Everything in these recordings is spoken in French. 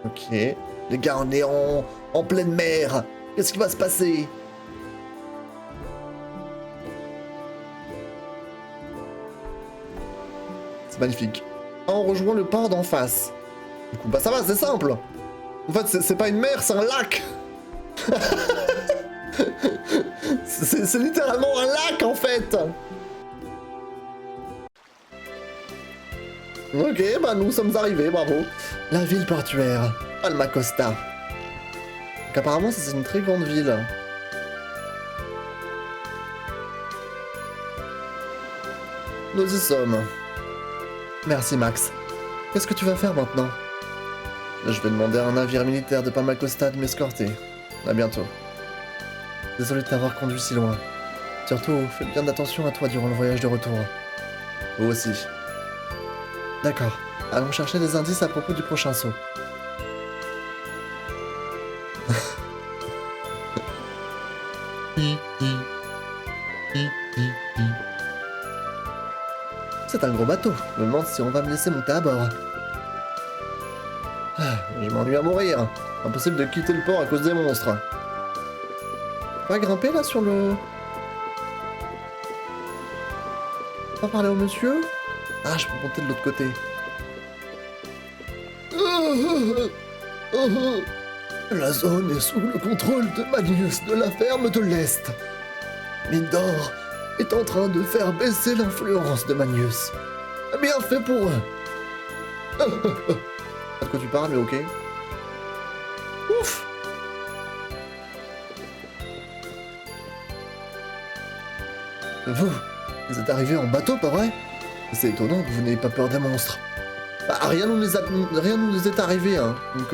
Ok. Les gars, on est en pleine mer. Qu'est-ce qui va se passer? C'est magnifique. Ah, on rejoint le port d'en face. Du coup, bah ça va, c'est simple. En fait, c'est pas une mer, c'est un lac. C'est littéralement un lac, en fait. Ok, bah nous sommes arrivés, bravo. La ville portuaire, Palma Costa. Donc apparemment, ça c'est une très grande ville. Nous y sommes. Merci Max. Qu'est-ce que tu vas faire maintenant? Je vais demander à un navire militaire de Palma Costa de m'escorter. À bientôt. Désolé de t'avoir conduit si loin. Surtout, fais bien attention à toi durant le voyage de retour. Vous aussi. D'accord. Allons chercher des indices à propos du prochain saut. C'est un gros bateau. Je me demande si on va me laisser monter à bord. Ah, je m'ennuie à mourir. Impossible de quitter le port à cause des monstres. Pas grimper là sur le... Pas parler au monsieur? Ah, je peux monter de l'autre côté. La zone est sous le contrôle de Magnus de la ferme de l'Est. Mindor est en train de faire baisser l'influence de Magnus. Bien fait pour eux. Pas de quoi tu parles, mais ok. Ouf. Vous êtes arrivés en bateau, pas vrai? C'est étonnant que vous n'ayez pas peur des monstres. Bah, rien nous est arrivé, hein. Donc,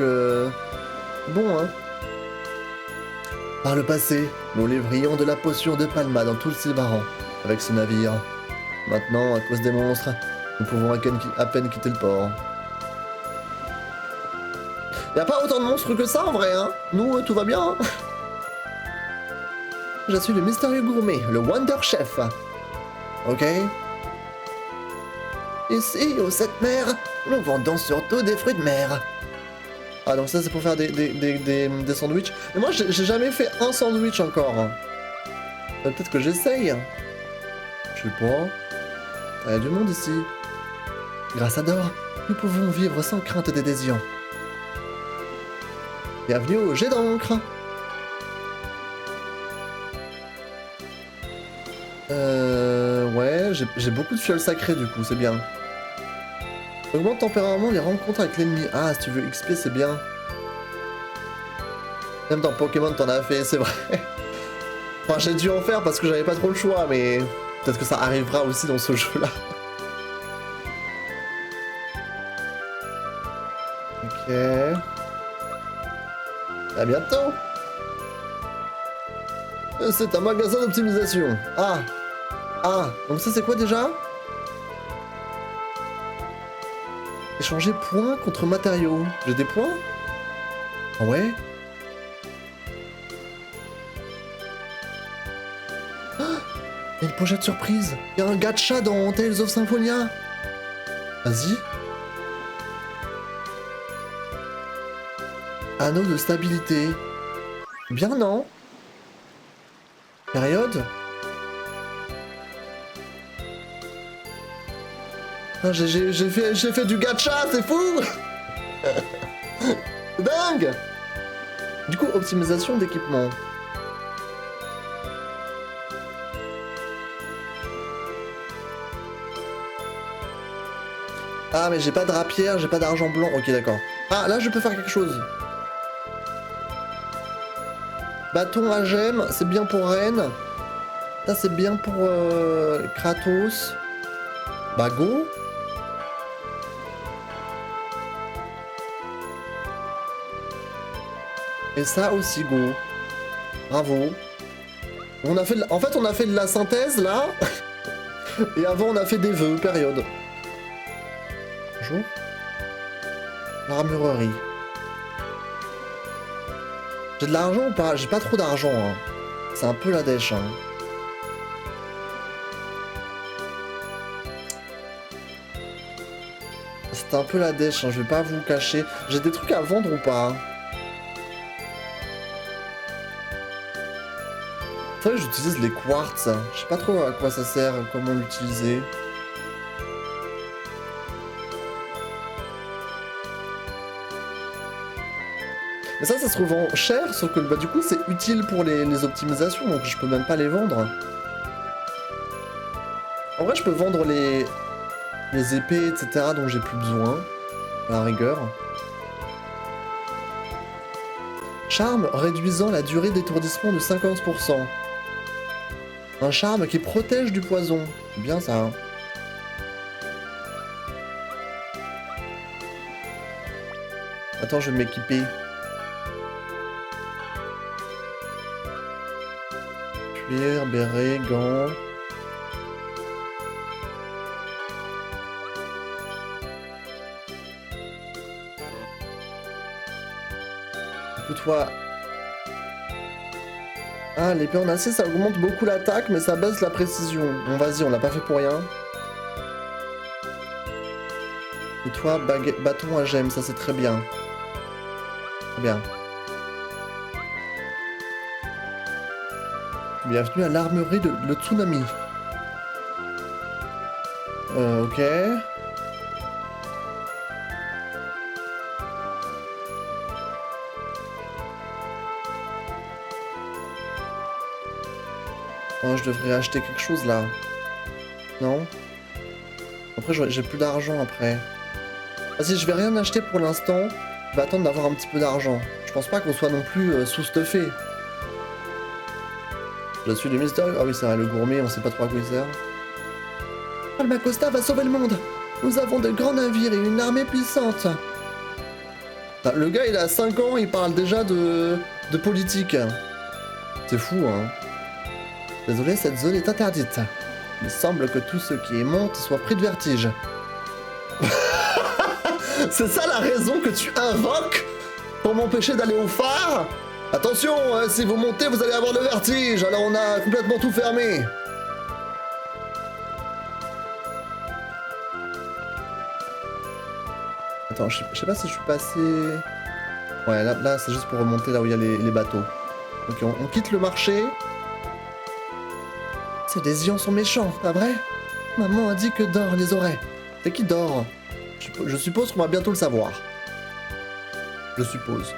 bon, hein. Par le passé, nous livrions de la potion de Palma dans tout le Sylvaran, avec ce navire. Maintenant, à cause des monstres, nous pouvons à peine quitter le port. Y a pas autant de monstres que ça, en vrai, hein. Nous, tout va bien, hein. Je suis le mystérieux gourmet, le Wonder Chef. Ok. Ici, aux 7 mers, nous vendons surtout des fruits de mer. Ah, donc ça, c'est pour faire des sandwichs. Mais moi, j'ai jamais fait un sandwich encore. Peut-être que j'essaye. Je sais pas. Il y a du monde ici. Grâce à Dor, nous pouvons vivre sans crainte des désions. Bienvenue au jet d'encre. Ouais, j'ai beaucoup de fioles sacrées du coup, c'est bien. Augmente temporairement les rencontres avec l'ennemi. Ah, si tu veux XP, c'est bien. Même dans Pokémon, t'en as fait, c'est vrai. Enfin, j'ai dû en faire parce que j'avais pas trop le choix, mais peut-être que ça arrivera aussi dans ce jeu-là. Ok. À bientôt. C'est un magasin d'optimisation. Ah. Ah, donc ça c'est quoi déjà? Échanger points contre matériaux. J'ai des points? Ah ouais? Ah, il y a une pochette surprise. Il y a un gacha dans Tales of Symphonia. Vas-y. Anneau de stabilité. Bien, non? Période? Ah, j'ai fait du gacha, c'est fou. C'est dingue. Du coup, optimisation d'équipement. Ah, mais j'ai pas de rapière, j'ai pas d'argent blanc. Ok, d'accord. Ah, là, je peux faire quelque chose. Bâton à gemme, c'est bien pour Ren. Ça, c'est bien pour Kratos. Bah, go. Et ça aussi, go. Bravo. On a fait en fait, on a fait de la synthèse, là. Et avant, on a fait des vœux, période. Bonjour. L'armurerie. J'ai de l'argent ou pas? J'ai pas trop d'argent, hein. C'est un peu la dèche, hein. C'était un peu la dèche, hein, je vais pas vous cacher. J'ai des trucs à vendre ou pas? C'est vrai que j'utilise les quartz. Je sais pas trop à quoi ça sert, comment l'utiliser. Mais ça se revend cher, sauf que bah, du coup c'est utile pour les optimisations, donc je peux même pas les vendre. En vrai je peux vendre les épées, etc. dont j'ai plus besoin, à la rigueur. Charme réduisant la durée d'étourdissement de 50%. Un charme qui protège du poison. C'est bien ça, hein. Attends, je vais m'équiper. Cuir, béret, gants... Écoute-toi. Ah, l'épée en acier, ça augmente beaucoup l'attaque, mais ça baisse la précision. Bon, vas-y, on l'a pas fait pour rien. Et toi, bâton à gemme, ça c'est très bien. Très bien. Bienvenue à l'armurerie de le tsunami. Ok. Oh, je devrais acheter quelque chose là. Non? Après, j'ai plus d'argent après. Vas-y, je vais rien acheter pour l'instant. Je vais attendre d'avoir un petit peu d'argent. Je pense pas qu'on soit non plus sous-stuffé. Je suis le mystérieux. Ah oui, c'est vrai, le gourmet, on sait pas trop à quoi il sert. Palma Costa va sauver le monde. Nous avons de grands navires et une armée puissante. Ah, le gars, il a 5 ans, il parle déjà de politique. C'est fou, hein. Désolé, cette zone est interdite. Il semble que tous ceux qui y montent soient pris de vertige. C'est ça la raison que tu invoques pour m'empêcher d'aller au phare? Attention, hein, si vous montez, vous allez avoir le vertige, alors on a complètement tout fermé. Attends, je sais pas si je suis passé... Ouais, là c'est juste pour remonter là où il y a les bateaux. Ok, on quitte le marché. Ces lésions sont méchants, pas vrai? Maman a dit que Dor les aurait. C'est qui Dor? Je suppose qu'on va bientôt le savoir. Je suppose.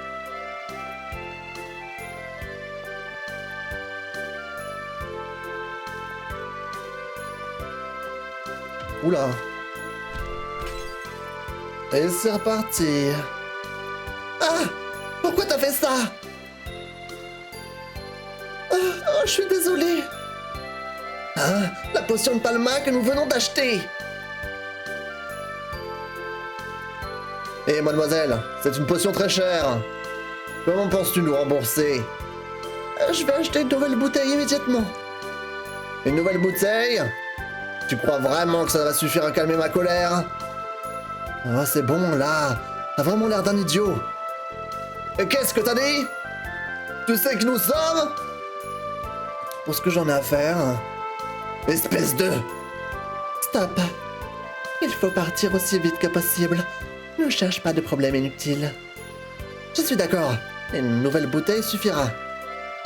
Oula. Et c'est reparti. Ah! Pourquoi t'as fait ça? Oh, je suis désolé. Ah, la potion de Palma que nous venons d'acheter. Eh mademoiselle, c'est une potion très chère. Comment penses-tu nous rembourser? Je vais acheter une nouvelle bouteille immédiatement. Une nouvelle bouteille? Tu crois vraiment que ça va suffire à calmer ma colère? Oh, c'est bon, là. T'as vraiment l'air d'un idiot. Et qu'est-ce que t'as dit? Tu sais qui nous sommes? Pour ce que j'en ai à faire. Espèce de... Stop. Il faut partir aussi vite que possible. Ne cherche pas de problème inutile. Je suis d'accord. Une nouvelle bouteille suffira.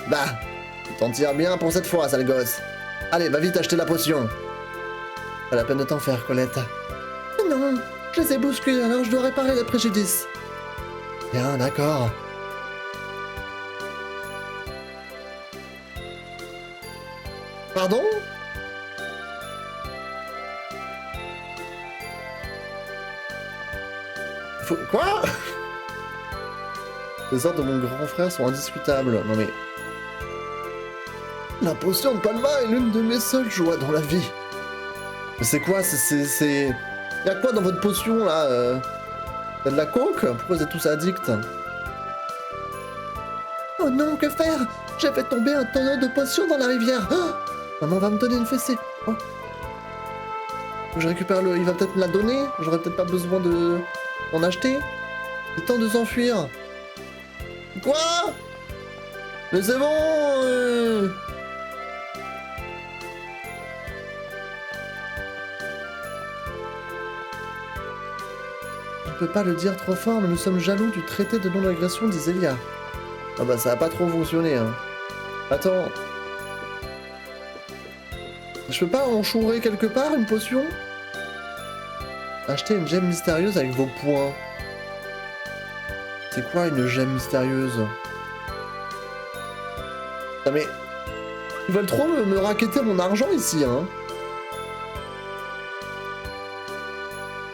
Bah, tu t'en tires bien pour cette fois, sale gosse. Allez, va vite acheter la potion. Pas la peine de t'en faire, Colette. Non, je les ai bousculés, alors je dois réparer les préjudices. Bien, d'accord. Pardon? Quoi? Les ordres de mon grand frère sont indiscutables. Non mais... La potion de Palma est l'une de mes seules joies dans la vie. Mais c'est quoi? c'est... Y'a quoi dans votre potion là? Y'a de la coke? Pourquoi vous êtes tous addicts? Oh non, que faire? J'ai fait tomber un tonneau de potions dans la rivière. Oh, maman va me donner une fessée. Oh. Je récupère le... Il va peut-être me la donner? J'aurais peut-être pas besoin de... d'en acheter? Il est temps de s'enfuir. Quoi? Mais c'est bon ne peux pas le dire trop fort, mais nous sommes jaloux du traité de non-agression d'Iselia. Ah bah ça a pas trop fonctionné, hein. Attends. Je peux pas enchourer quelque part une potion? Acheter une gemme mystérieuse avec vos points. C'est quoi une gemme mystérieuse? Non mais... Ils veulent trop me racketter mon argent ici, hein.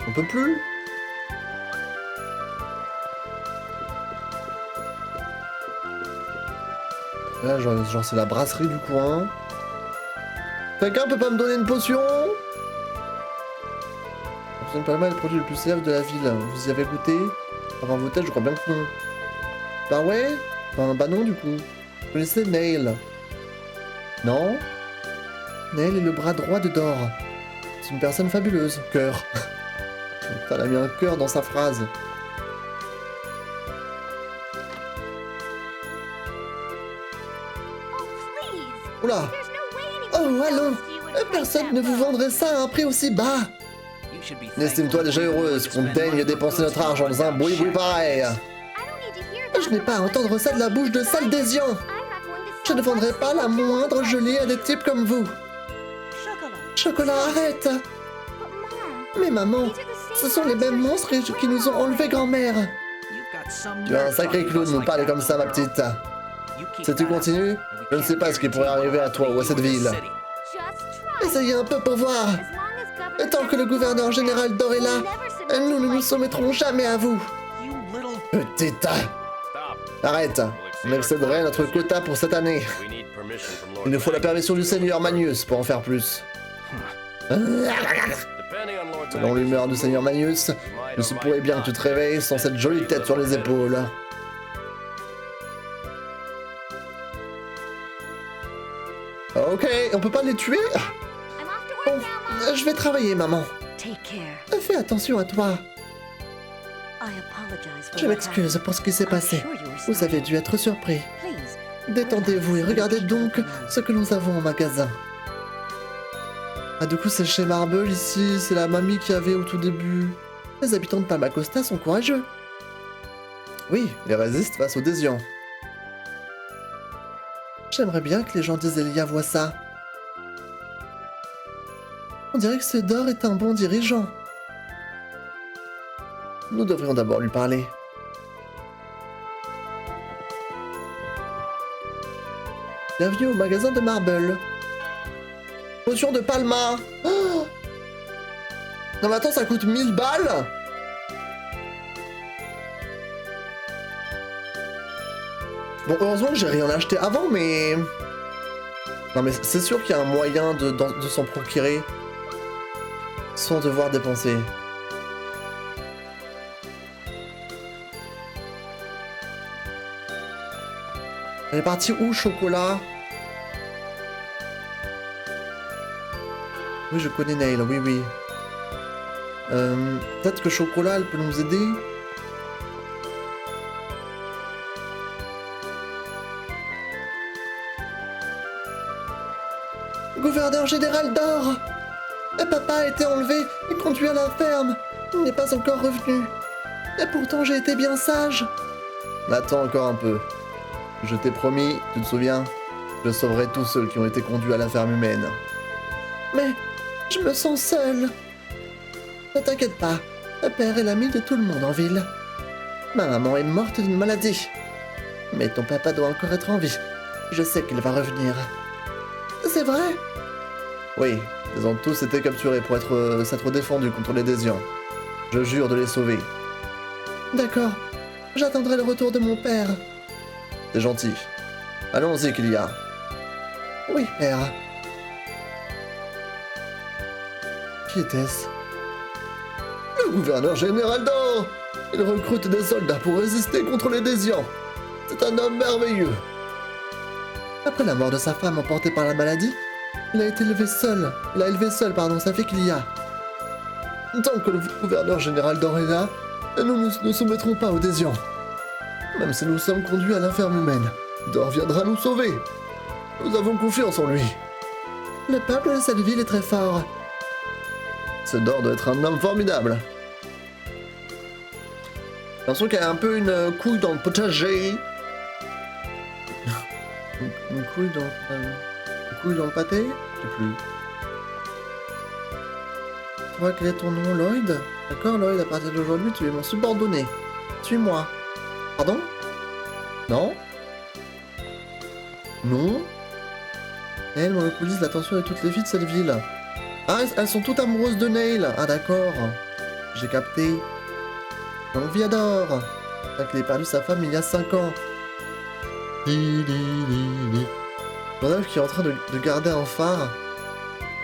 On peut plus. Là, genre c'est la brasserie du coin. Quelqu'un peut pas me donner une potion? La potion Palma est le produit le plus célèbre de la ville. Vous y avez goûté? Avant vos têtes, je crois bien que non. Bah ouais? Enfin, bah non du coup. Vous connaissez Nail? Non? Nail est le bras droit de Dor. C'est une personne fabuleuse. Cœur. Elle a mis un cœur dans sa phrase. Oula! Oh, allons! Personne ne vous vendrait ça à un prix aussi bas! Estime-toi déjà heureuse qu'on daigne dépenser notre argent dans un boui-boui pareil! Je n'ai pas à entendre ça de la bouche de sale Désian! Je ne vendrai pas la moindre gelée à des types comme vous! Chocolat, arrête! Mais maman, ce sont les mêmes monstres qui nous ont enlevé grand-mère! Tu as un sacré clown de nous parler comme ça, ma petite! Si tu continues, je ne sais pas ce qui pourrait arriver à toi ou à cette ville. Essayez un peu pour voir. Et tant que le gouverneur général Dor est là, nous ne nous soumettrons jamais à vous. Petite... Arrête. On excéderait notre quota pour cette année. Il nous faut la permission du seigneur Magnus pour en faire plus. Selon l'humeur du seigneur Magnus, il se pourrait bien que tu te réveilles sans cette jolie tête sur les épaules. Ok, on peut pas les tuer? Bon, je vais travailler, maman. Fais attention à toi. Je m'excuse pour ce qui s'est passé. Vous avez dû être surpris. Détendez-vous et regardez donc ce que nous avons au magasin. Ah, du coup, c'est chez Marble ici. C'est la mamie qui avait au tout début. Les habitants de Palma Costa sont courageux. Oui, ils résistent face aux Désians. J'aimerais bien que les gens d'Iselia voient ça. On dirait que ce Dor est un bon dirigeant. Nous devrions d'abord lui parler. Bienvenue au magasin de Marble. Potion de Palma. Oh, non mais attends, ça coûte 1000 balles. Bon, heureusement que j'ai rien acheté avant, mais... Non mais c'est sûr qu'il y a un moyen de s'en procurer sans devoir dépenser. Elle est partie où, Chocolat? Oui, je connais Nail, oui, oui. Peut-être que Chocolat, elle peut nous aider? Gouverneur général Dor! Papa a été enlevé et conduit à la ferme. Il n'est pas encore revenu. Et pourtant, j'ai été bien sage. Attends encore un peu. Je t'ai promis, tu te souviens? Je sauverai tous ceux qui ont été conduits à la ferme humaine. Mais je me sens seule. Ne t'inquiète pas, le père est l'ami de tout le monde en ville. Ma maman est morte d'une maladie. Mais ton papa doit encore être en vie. Je sais qu'il va revenir. C'est vrai? Oui, ils ont tous été capturés pour s'être défendus contre les Désians. Je jure de les sauver. D'accord. J'attendrai le retour de mon père. C'est gentil. Allons-y, Kylia. Oui, père. Qui était-ce? Le gouverneur général Dor. Il recrute des soldats pour résister contre les Désians. C'est un homme merveilleux. Après la mort de sa femme emportée par la maladie, il a élevé seul sa fille Kylia. Tant que le gouverneur général Dor est là, nous ne nous soumettrons pas aux Désians. Même si nous sommes conduits à la ferme humaine, Dor viendra nous sauver. Nous avons confiance en lui. Le peuple de cette ville est très fort. Ce Dor doit être un homme formidable. J'ai l'impression qu'elle a un peu une couille dans le potager. Une couille dans... une couille dans le pâté? Je sais plus. Toi, quel est ton nom, Lloyd? D'accord, Lloyd, à partir d'aujourd'hui, tu es mon subordonné. Suis-moi. Pardon? Non? Non? Elle monopolise l'attention de toutes les filles de cette ville. Ah, elles sont toutes amoureuses de Neil. Ah, d'accord. J'ai capté. Donc, Viador. C'est qu'il a perdu sa femme il y a 5 ans. Mon qui est en train de garder un phare.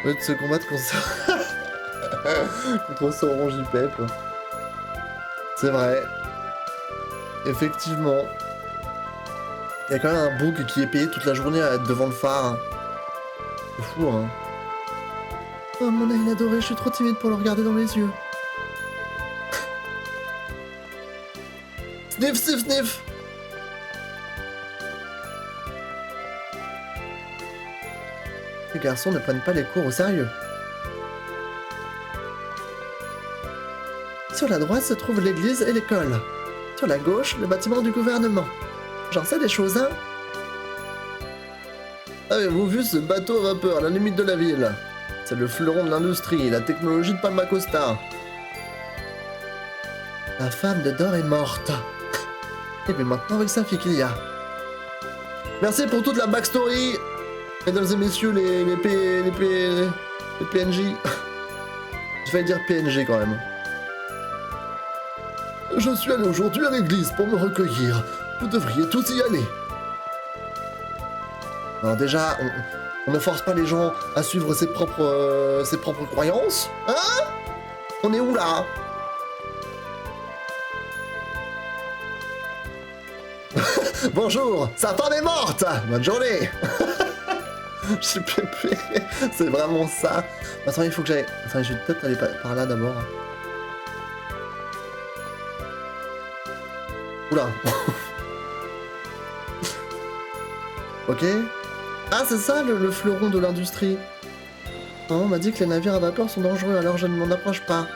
Au lieu de se combattre contre Sauron JPEP. C'est vrai. Effectivement. Il y a quand même un bouc qui est payé toute la journée à être devant le phare. C'est fou, hein. Oh, mon Neil adoré, je suis trop timide pour le regarder dans les yeux. Sniff, sniff, sniff. Les garçons ne prennent pas les cours au sérieux. Sur la droite se trouve l'église et l'école. Sur la gauche, le bâtiment du gouvernement. J'en sais des choses, hein? Avez-vous vu ce bateau à vapeur à la limite de la ville? C'est le fleuron de l'industrie, la technologie de Palma Costa. La femme de Dor est morte. Et bien maintenant avec sa fille qu'il y a. Merci pour toute la backstory, mesdames et messieurs les PNJ. J'ai failli dire PNG quand même. Je suis allé aujourd'hui à l'église pour me recueillir. Vous devriez tous y aller. Alors déjà, on ne force pas les gens à suivre ses propres croyances. Hein? On est où là? Bonjour, Satan est morte. Bonne journée. J'ai pépé. C'est vraiment ça. Attends, il faut que j'aille... Attends, je vais peut-être aller par là d'abord. Oula. Ok. Ah, c'est ça le fleuron de l'industrie. On m'a dit que les navires à vapeur sont dangereux, alors je ne m'en approche pas.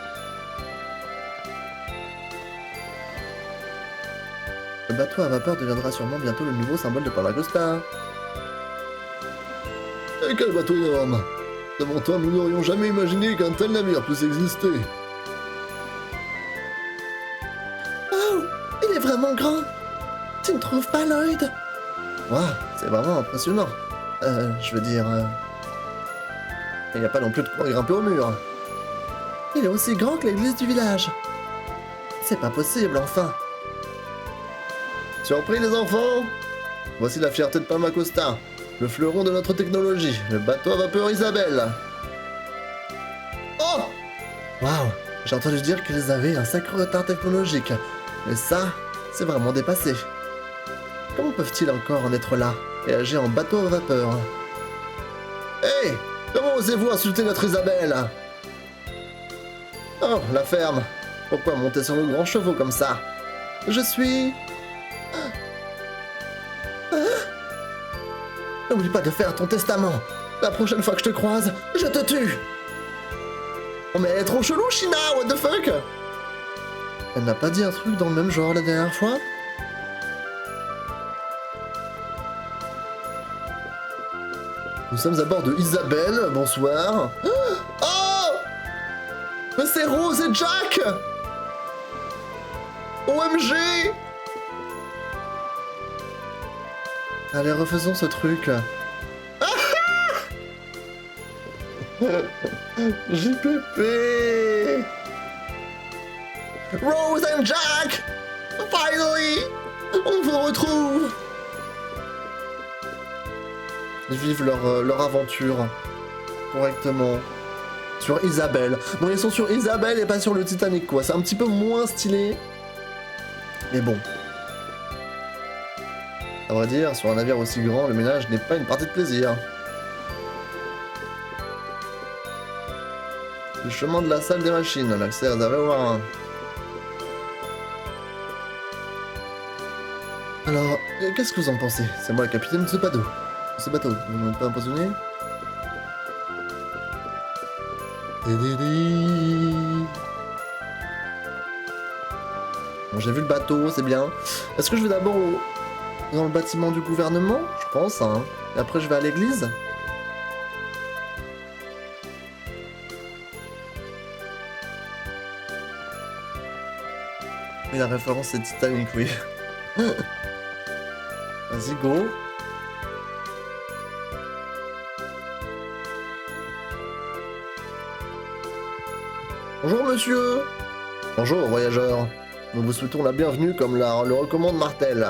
Le bateau à vapeur deviendra sûrement bientôt le nouveau symbole de Palma Costa. Et quel bateau énorme! Devant toi, nous n'aurions jamais imaginé qu'un tel navire puisse exister. Oh! Il est vraiment grand! Tu ne trouves pas, Lloyd? Waouh, c'est vraiment impressionnant. Je veux dire... Il n'y a pas non plus de quoi grimper au mur. Il est aussi grand que l'église du village. C'est pas possible, enfin. Surpris, les enfants? Voici la fierté de Palma Costa, le fleuron de notre technologie, le bateau à vapeur Isabelle. Oh! Waouh, j'ai entendu dire qu'ils avaient un sacré retard technologique. Mais ça, c'est vraiment dépassé. Comment peuvent-ils encore en être là et agir en bateau à vapeur? Hé! Comment osez-vous insulter notre Isabelle? Oh, la ferme. Pourquoi monter sur nos grands chevaux comme ça? Je suis... N'oublie pas de faire ton testament. La prochaine fois que je te croise, je te tue. Oh mais elle est trop chelou, Shina, what the fuck? Elle n'a pas dit un truc dans le même genre la dernière fois? Nous sommes à bord de Isabelle, bonsoir. Oh! Mais c'est Rose et Jack! OMG! Allez, refaisons ce truc. JPP! Rose and Jack! Finally! On vous retrouve! Ils vivent leur aventure correctement. Sur Isabelle. Non, ils sont sur Isabelle et pas sur le Titanic, quoi. C'est un petit peu moins stylé. Mais bon. À vrai dire, sur un navire aussi grand, le ménage n'est pas une partie de plaisir. Le chemin de la salle des machines, l'accès réservé au marin. Alors, qu'est-ce que vous en pensez? C'est moi le capitaine de ce bateau. Vous n'êtes pas impressionné? On Bon, j'ai vu le bateau, c'est bien. Est-ce que je vais d'abord dans le bâtiment du gouvernement? Je pense, hein. Et après, je vais à l'église. Et la référence, c'est Titanic, oui. Vas-y, go. Bonjour, monsieur. Bonjour, voyageurs. Nous vous souhaitons la bienvenue comme le recommande Martel.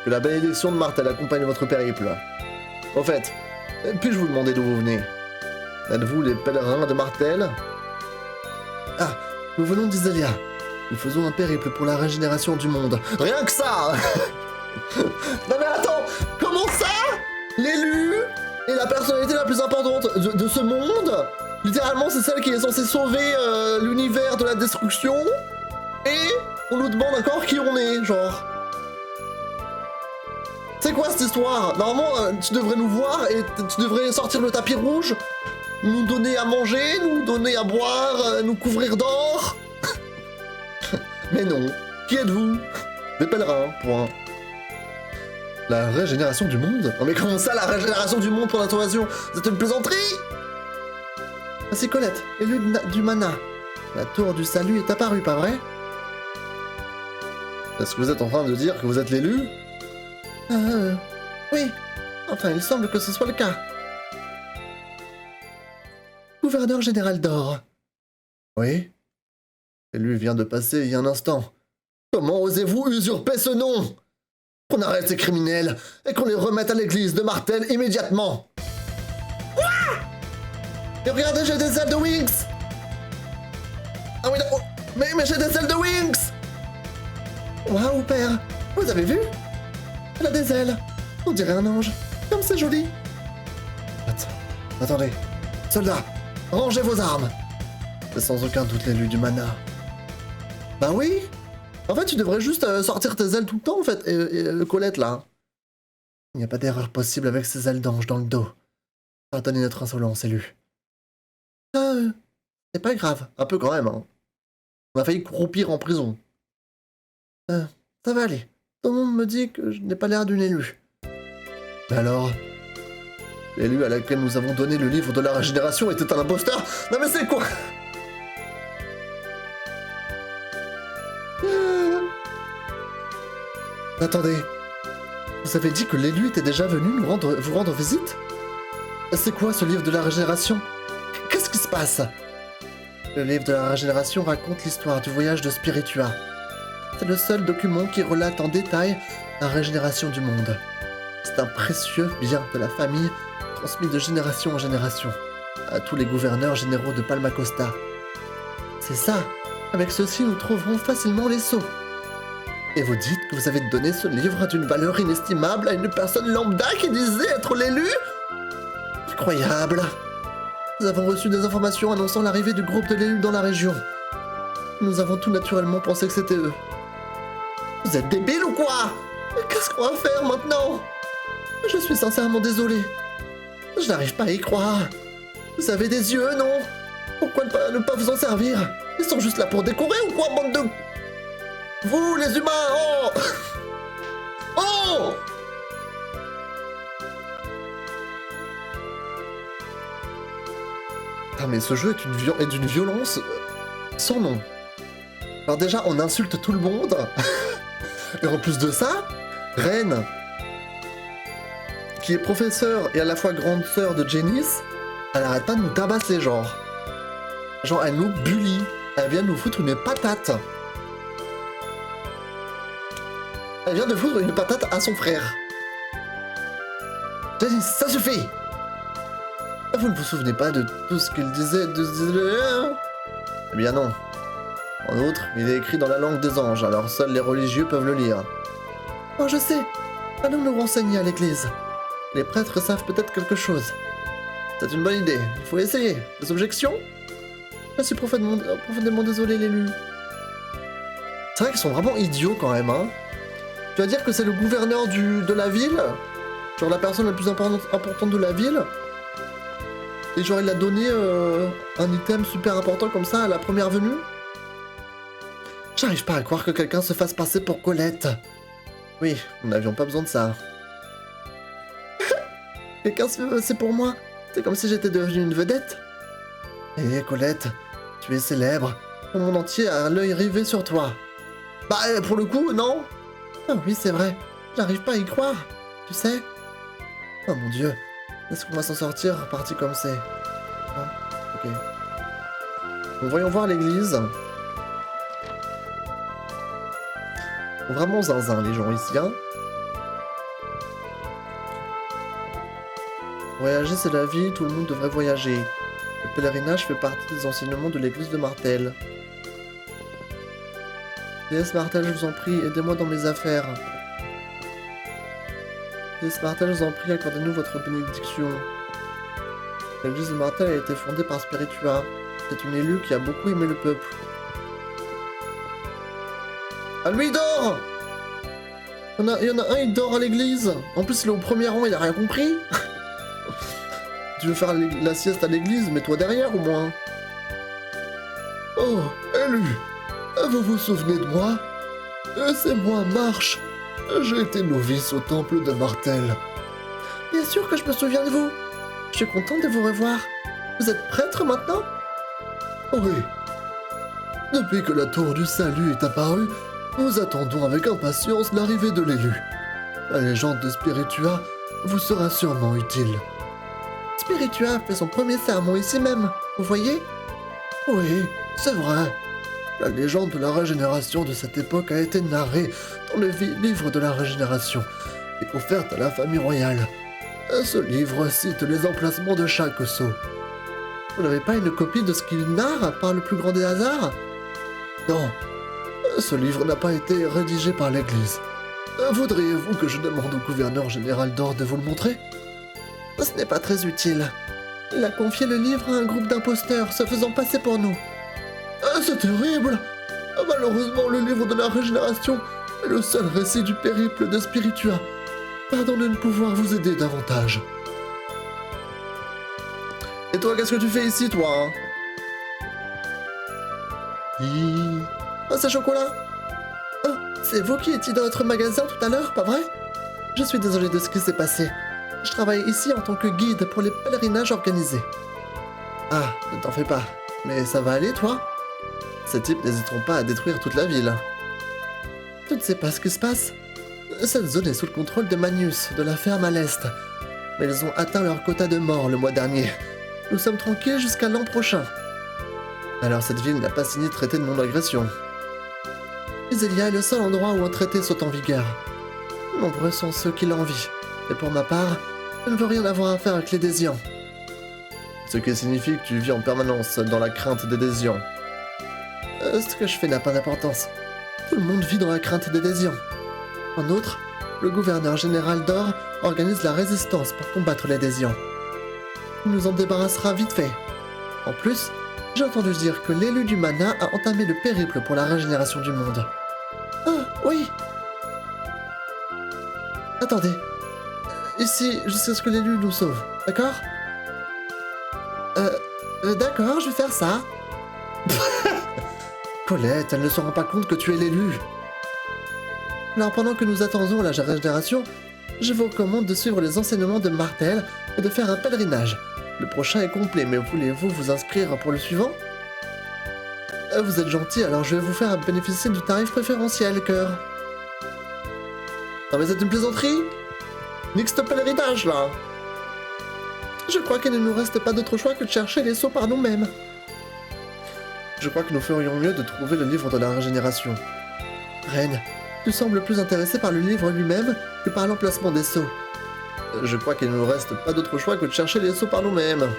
Que la bénédiction de Martel accompagne votre périple. Au fait, puis-je vous demander d'où vous venez? Êtes-vous les pèlerins de Martel? Ah, nous venons d'Isalia. Nous faisons un périple pour la régénération du monde. Rien que ça. Non mais attends, comment ça? L'élu est la personnalité la plus importante de ce monde? Littéralement, c'est celle qui est censée sauver l'univers de la destruction. Et on nous demande encore qui on est, genre. C'est quoi cette histoire? Normalement, tu devrais nous voir et tu devrais sortir le tapis rouge, nous donner à manger, nous donner à boire, nous couvrir d'or. Mais non. Qui êtes-vous? Des pèlerins, point. La régénération du monde? Non mais comment ça, la régénération du monde pour l'intonation? C'est une plaisanterie? C'est Colette, élue du mana. La tour du salut est apparue, pas vrai? Est-ce que vous êtes en train de dire que vous êtes l'élu? Oui. Enfin, il semble que ce soit le cas. Gouverneur général d'Or. Oui? L'élu vient de passer il y a un instant. Comment osez-vous usurper ce nom? Qu'on arrête ces criminels et qu'on les remette à l'église de Martel immédiatement. Et regardez, j'ai des ailes de Wings! Ah oui, oh, mais j'ai des ailes de Wings! Waouh, père! Vous avez vu? Elle a des ailes. On dirait un ange. Comme c'est joli. Attendez. Soldats, rangez vos armes. C'est sans aucun doute l'élu du mana. Bah oui! En fait, tu devrais juste sortir tes ailes tout le temps, en fait, et Colette, là. Il n'y a pas d'erreur possible avec ces ailes d'ange dans le dos. Pardonnez notre insolence, élu. C'est pas grave. Un peu quand même, hein. On a failli croupir en prison. Ça va aller. Tout le monde me dit que je n'ai pas l'air d'une élue. Mais alors? L'élue à laquelle nous avons donné le livre de la régénération était un imposteur? Non mais c'est quoi? Attendez. Vous avez dit que l'élu était déjà venu vous rendre visite? C'est quoi ce livre de la régénération? Qu'est-ce qui se passe? Le livre de la régénération raconte l'histoire du voyage de Spiritua. C'est le seul document qui relate en détail la régénération du monde. C'est un précieux bien de la famille, transmis de génération en génération, à tous les gouverneurs généraux de Palma Costa. C'est ça. Avec ceci, nous trouverons facilement les sceaux. Et vous dites que vous avez donné ce livre d'une valeur inestimable à une personne lambda qui disait être l'élu? Incroyable. Nous avons reçu des informations annonçant l'arrivée du groupe de l'élu dans la région. Nous avons tout naturellement pensé que c'était eux. Vous êtes débiles ou quoi? Qu'est-ce qu'on va faire maintenant? Je suis sincèrement désolé. Je n'arrive pas à y croire. Vous avez des yeux, non? Pourquoi ne pas vous en servir? Ils sont juste là pour décorer ou quoi, bande de... Vous, les humains, oh! Oh! Ah mais ce jeu est d'une violence sans nom. Alors déjà, on insulte tout le monde. Et en plus de ça, Reine, qui est professeure et à la fois grande sœur de Janice, elle arrête pas de nous tabasser, genre. Genre, elle nous bully. Elle vient nous foutre une patate. Elle vient de foutre une patate à son frère. Janice, ça suffit! Vous ne vous souvenez pas de tout ce qu'il disait de... Eh bien non. En outre, il est écrit dans la langue des anges, alors seuls les religieux peuvent le lire. Oh, je sais. Allons nous renseigner à l'église. Les prêtres savent peut-être quelque chose. C'est une bonne idée. Il faut essayer. Des objections? Je suis profondément désolé, l'élu. C'est vrai qu'ils sont vraiment idiots quand même, hein. Tu vas dire que c'est le gouverneur de la ville? Genre la personne la plus importante de la ville? Et genre il a donné un item super important comme ça à la première venue? J'arrive pas à croire que quelqu'un se fasse passer pour Colette. Oui, nous n'avions pas besoin de ça. Quelqu'un se fait passer pour moi. C'est comme si j'étais devenue une vedette. Hé, Colette, tu es célèbre. Le monde entier a l'œil rivé sur toi. Bah, pour le coup, non. Ah oui, c'est vrai. J'arrive pas à y croire. Tu sais. Oh mon Dieu. Est-ce qu'on va s'en sortir, parti comme c'est? Non. Ok. Donc, voyons voir l'église. Vraiment zinzin, les gens ici, hein. Voyager, c'est la vie, tout le monde devrait voyager. Le pèlerinage fait partie des enseignements de l'église de Martel. Déesse Martel, je vous en prie, aidez-moi dans mes affaires. Déesse Martel, je vous en prie, accordez-nous votre bénédiction. L'église de Martel a été fondée par Spiritua. C'est une élue qui a beaucoup aimé le peuple. Ah, lui, il dort! Il y en a un, il dort à l'église. En plus, il est au premier rang, il a rien compris. Tu veux faire la sieste à l'église, mets-toi derrière au moins. Oh, élu! Vous vous souvenez de moi? C'est moi, Marche. J'ai été novice au temple de Martel. Bien sûr que je me souviens de vous. Je suis content de vous revoir. Vous êtes prêtre maintenant? Oui. Depuis que la tour du salut est apparue, nous attendons avec impatience l'arrivée de l'élu. La légende de Spiritua vous sera sûrement utile. Spiritua fait son premier sermon ici même, vous voyez? Oui, c'est vrai. La légende de la régénération de cette époque a été narrée dans le livre de la régénération et offerte à la famille royale. Ce livre cite les emplacements de chaque sceau. Vous n'avez pas une copie de ce qu'il narre par le plus grand des hasards? Non, ce livre n'a pas été rédigé par l'Église. Voudriez-vous que je demande au gouverneur général d'Or de vous le montrer? Ce n'est pas très utile. Il a confié le livre à un groupe d'imposteurs se faisant passer pour nous. C'est terrible! Malheureusement, le livre de la régénération est le seul récit du périple de Spiritua. Pardon de ne pouvoir vous aider davantage. Et toi, qu'est-ce que tu fais ici, toi, hein? Oh, c'est chocolat! Oh, c'est vous qui étiez dans notre magasin tout à l'heure, pas vrai? Je suis désolé de ce qui s'est passé. Je travaille ici en tant que guide pour les pèlerinages organisés. Ah, ne t'en fais pas. Mais ça va aller, toi? Ces types n'hésiteront pas à détruire toute la ville. Tu ne sais pas ce qui se passe? Cette zone est sous le contrôle de Magnus, de la ferme à l'est. Mais ils ont atteint leur quota de morts le mois dernier. Nous sommes tranquilles jusqu'à l'an prochain. Alors cette ville n'a pas signé de traité de non-agression. Isélia est le seul endroit où un traité saute en vigueur. Nombreux sont ceux qui l'envient. Et pour ma part, je ne veux rien avoir à faire avec les Désians. Ce qui signifie que tu vis en permanence dans la crainte des Désians. Ce que je fais n'a pas d'importance. Tout le monde vit dans la crainte des Désians. En outre, le gouverneur général d'Or organise la résistance pour combattre les Désians. Il nous en débarrassera vite fait. En plus, j'ai entendu dire que l'élu du mana a entamé le périple pour la régénération du monde. Ah, oui! Attendez. Ici, jusqu'à ce que l'élu nous sauve, d'accord? D'accord, je vais faire ça. Colette, elle ne se rend pas compte que tu es l'élu. Alors pendant que nous attendons la régénération, je vous recommande de suivre les enseignements de Martel et de faire un pèlerinage. Le prochain est complet, mais voulez-vous vous inscrire pour le suivant? Vous êtes gentil, alors je vais vous faire bénéficier du tarif préférentiel, cœur. Non mais c'est une plaisanterie? Nique ce pèlerinage, là. Je crois qu'il ne nous reste pas d'autre choix que de chercher les sceaux par nous-mêmes. Je crois que nous ferions mieux de trouver le livre de la régénération. Reine, tu sembles plus intéressée par le livre lui-même que par l'emplacement des sceaux. Je crois qu'il ne nous reste pas d'autre choix que de chercher les sceaux par nous-mêmes.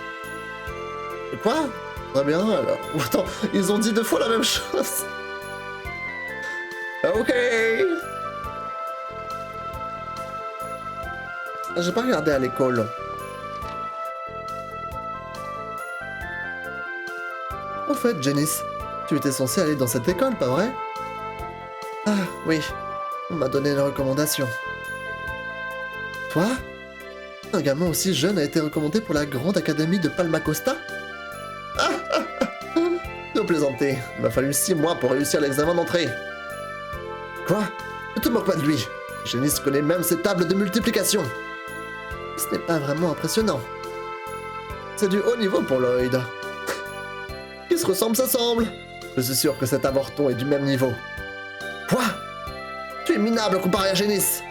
Quoi? Très bien, alors. Attends, ils ont dit 2 fois la même chose. Ok. J'ai pas regardé à l'école. Au fait, Janice, tu étais censée aller dans cette école, pas vrai? Ah, oui. On m'a donné une recommandation. Toi? Un gamin aussi jeune a été recommandé pour la grande académie de Palmacosta? Ah, ah, ah. De de plaisanter. Il m'a fallu 6 mois pour réussir l'examen d'entrée. Quoi? Ne te moque pas de lui. Génis connaît même ses tables de multiplication. Ce n'est pas vraiment impressionnant. C'est du haut niveau pour Lloyd. Qui se ressemble s'assemble. Je suis sûr que cet avorton est du même niveau. Quoi? Tu es minable comparé à Génis.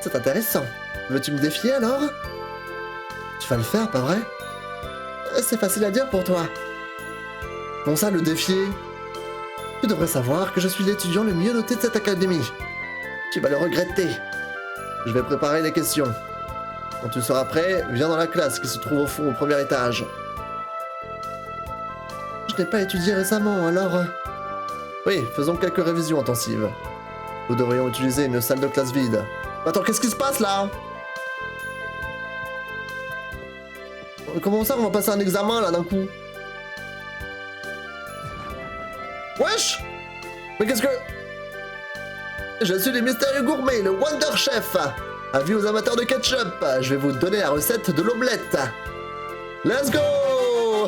C'est intéressant. Veux-tu me défier alors? Tu vas le faire, pas vrai? C'est facile à dire pour toi. Bon ça, le défier... Tu devrais savoir que je suis l'étudiant le mieux noté de cette académie. Tu vas le regretter. Je vais préparer les questions. Quand tu seras prêt, viens dans la classe qui se trouve au fond, au premier étage. Je n'ai pas étudié récemment, alors... Oui, faisons quelques révisions intensives. Nous devrions utiliser une salle de classe vide. Attends, qu'est-ce qui se passe là? Comment ça, on va passer un examen là d'un coup? Wesh! Mais qu'est-ce que... Je suis le mystérieux gourmet, le Wonder Chef. Avis aux amateurs de ketchup, je vais vous donner la recette de l'omelette. Let's go!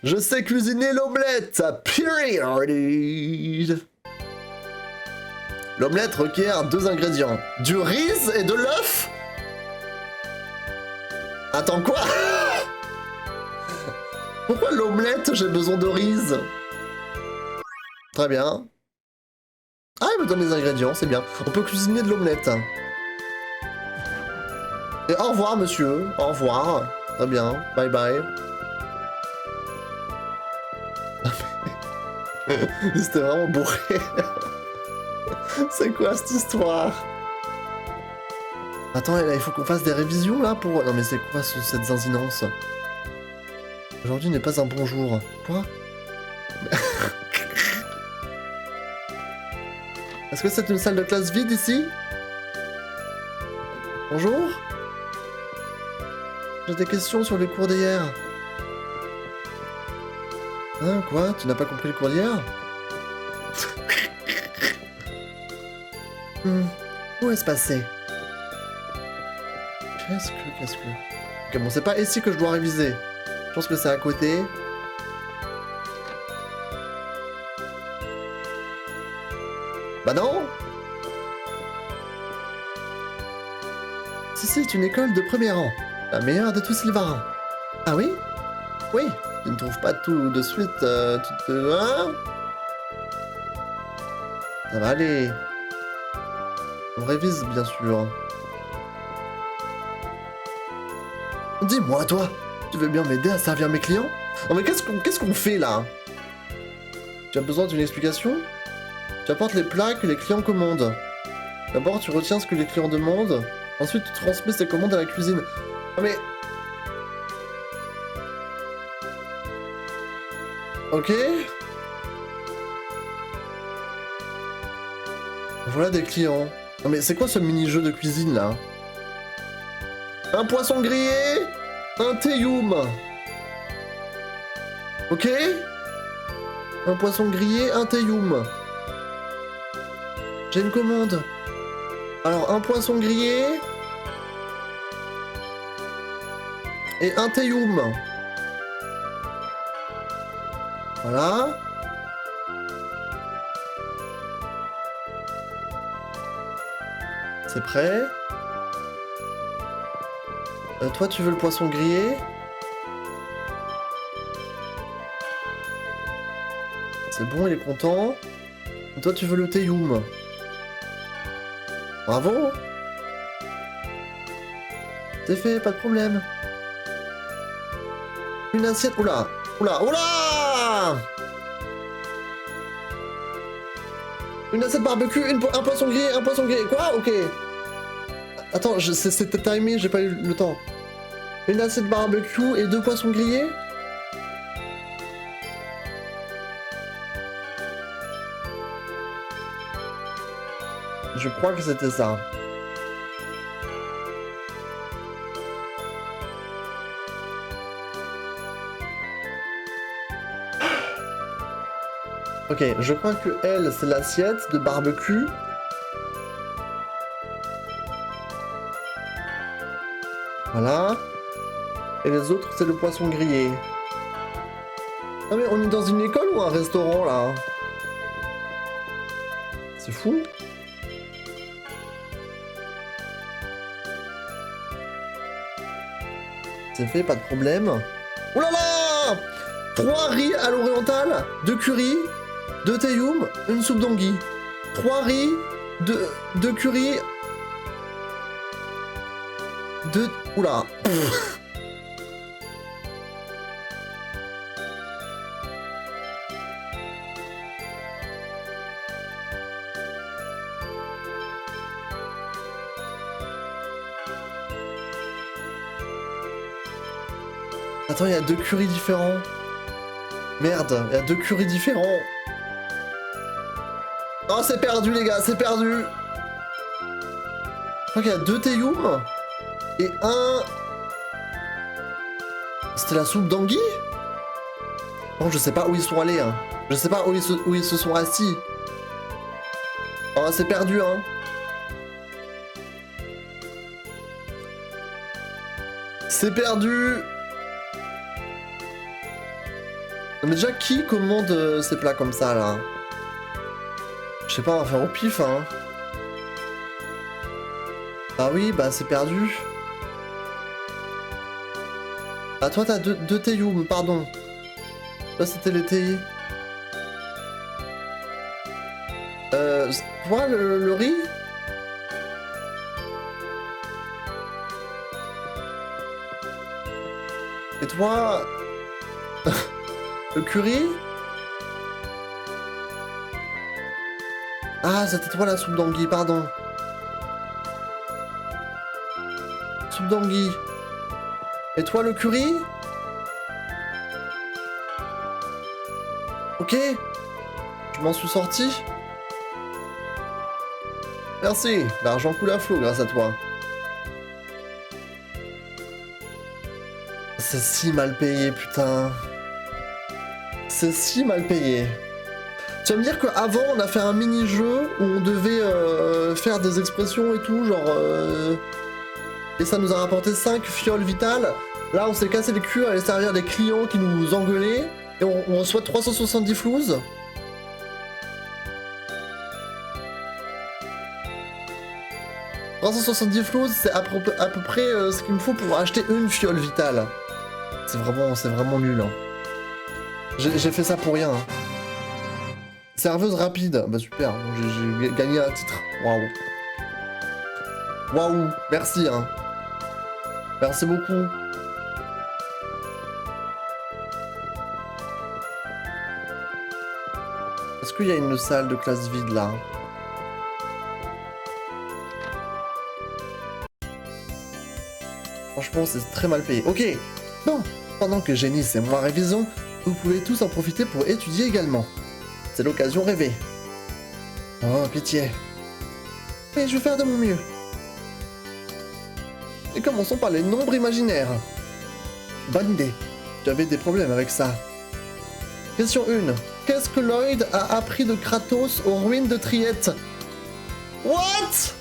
Je sais cuisiner l'omelette, period. L'omelette requiert 2 ingrédients. Du riz et de l'œuf? Attends, quoi? Pourquoi l'omelette, j'ai besoin de riz? Très bien. Ah, il me donne les ingrédients, c'est bien. On peut cuisiner de l'omelette. Et au revoir, monsieur. Au revoir. Très bien. Bye bye. C'était vraiment bourré. C'est quoi cette histoire? Attends, là, il faut qu'on fasse des révisions là pour... Non mais c'est quoi cette zinzinance? Aujourd'hui n'est pas un bon jour. Quoi? Est-ce que c'est une salle de classe vide ici? Bonjour? J'ai des questions sur les cours d'hier. Hein, quoi? Tu n'as pas compris le cours d'hier? Où est-ce passé? Qu'est-ce que... Ok, bon, c'est pas ici que je dois réviser. Je pense que c'est à côté. Bah non! Si, c'est une école de premier rang. La meilleure de tout Sylvarin. Ah oui? Oui, tu ne trouves pas tout de suite, tu te... Hein? Ça va aller. On révise, bien sûr. Dis-moi, toi, tu veux bien m'aider à servir mes clients? Non mais qu'est-ce qu'on fait, là? Tu as besoin d'une explication? Tu apportes les plats que les clients commandent. D'abord, tu retiens ce que les clients demandent. Ensuite, tu transmets ces commandes à la cuisine. Non mais... Ok. Voilà des clients. Non mais c'est quoi ce mini-jeu de cuisine là? Un poisson grillé, un théium. Ok. Un poisson grillé, un théium. J'ai une commande. Alors un poisson grillé et un théium. Voilà. C'est prêt. Toi, tu veux le poisson grillé? C'est bon, il est content. Et toi, tu veux le théium? Bravo. C'est fait, pas de problème. Une assiette... Oula. Oula. Oula. Une assiette barbecue, un poisson grillé, un poisson grillé. Quoi? Ok. Attends, c'était timé, j'ai pas eu le temps. Une assiette barbecue et 2 poissons grillés? Je crois que c'était ça. Ok, je crois que elle, c'est l'assiette de barbecue. Voilà. Et les autres, c'est le poisson grillé. Non mais on est dans une école ou un restaurant là? C'est fou. C'est fait, pas de problème. Oh là là! 3 riz à l'oriental, 2 curry, 2 tayoum, une soupe d'anguille. 3 riz, 2 curry, 2... Oula. Attends, il y a 2 currys différents. Merde, il y a 2 currys différents. Oh, c'est perdu, les gars, c'est perdu. Je crois qu'il y a 2 tayoum et un... C'était la soupe d'anguille? Bon, je sais pas où ils sont allés, hein. Je sais pas où ils se sont assis. Oh, c'est perdu, hein. C'est perdu. Mais déjà, qui commande ces plats comme ça, là? Je sais pas, on va faire au pif, hein. Ah oui, bah c'est perdu. Ah, toi, t'as 2 tayoum, pardon. Là, c'était les taillis. Toi, le riz? Et toi... le curry? Ah, c'était toi la soupe d'anguille, pardon. Soupe d'anguille. Et toi le curry? Ok. Je m'en suis sorti. Merci. L'argent coule à flot grâce à toi. C'est si mal payé, putain. C'est si mal payé. Tu vas me dire qu'avant on a fait un mini-jeu où on devait faire des expressions et tout, genre... Et ça nous a rapporté 5 fioles vitales. Là on s'est cassé le cul à aller servir des clients qui nous engueulaient. Et on reçoit 370 flouses. « 370 flouses, c'est à peu près ce qu'il me faut pour acheter une fiole vitale. » C'est vraiment nul, hein. J'ai fait ça pour rien. Hein. Serveuse rapide. Bah super, j'ai gagné un titre. Waouh. Waouh, merci hein. Merci beaucoup. Est-ce qu'il y a une salle de classe vide là? Franchement, c'est très mal payé. Ok. Bon, pendant que Génis et moi révisons, vous pouvez tous en profiter pour étudier également. C'est l'occasion rêvée. Oh, pitié. Mais je vais faire de mon mieux. Et commençons par les nombres imaginaires. Bonne idée. J'avais des problèmes avec ça. Question 1. Qu'est-ce que Lloyd a appris de Kratos aux ruines de Triette? What?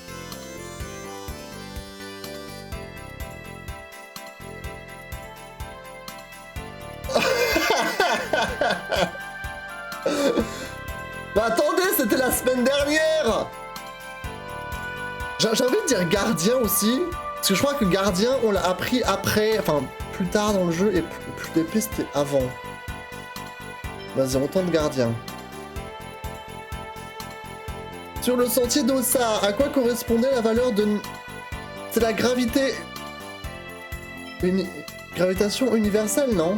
Bah attendez, c'était la semaine dernière. J'ai envie de dire gardien aussi, parce que je crois que gardien, on l'a appris après, enfin plus tard dans le jeu, et plus d'épée c'était avant. Vas-y, on tente gardien. Sur le sentier d'Ossa, à quoi correspondait la valeur de... C'est la gravité... Gravitation universelle, non?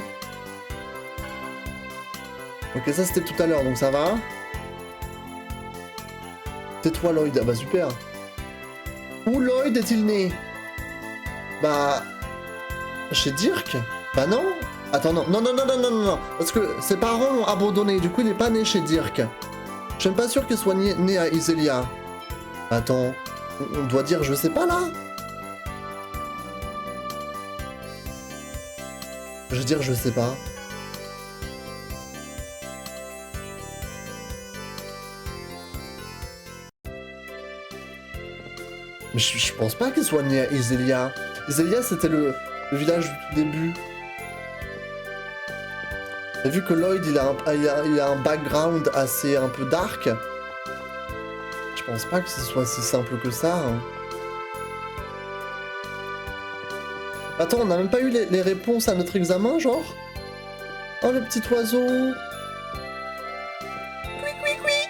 Ok, ça c'était tout à l'heure, donc ça va. C'est toi Lloyd, ah bah super. Où Lloyd est-il né? Bah... Chez Dirk? Bah non. Attends, non, parce que ses parents l'ont abandonné, du coup il n'est pas né chez Dirk. Je suis pas sûr qu'il soit né à Iselia. Attends, on doit dire je sais pas là? Je veux dire je sais pas. Mais je pense pas qu'il soit né à Iselia. Iselia c'était le village du tout début. Et vu que Lloyd il a un background assez un peu dark, je pense pas que ce soit si simple que ça. Hein. Attends, on n'a même pas eu les réponses à notre examen, genre? Oh, le petit oiseau. Cui, cui, cui.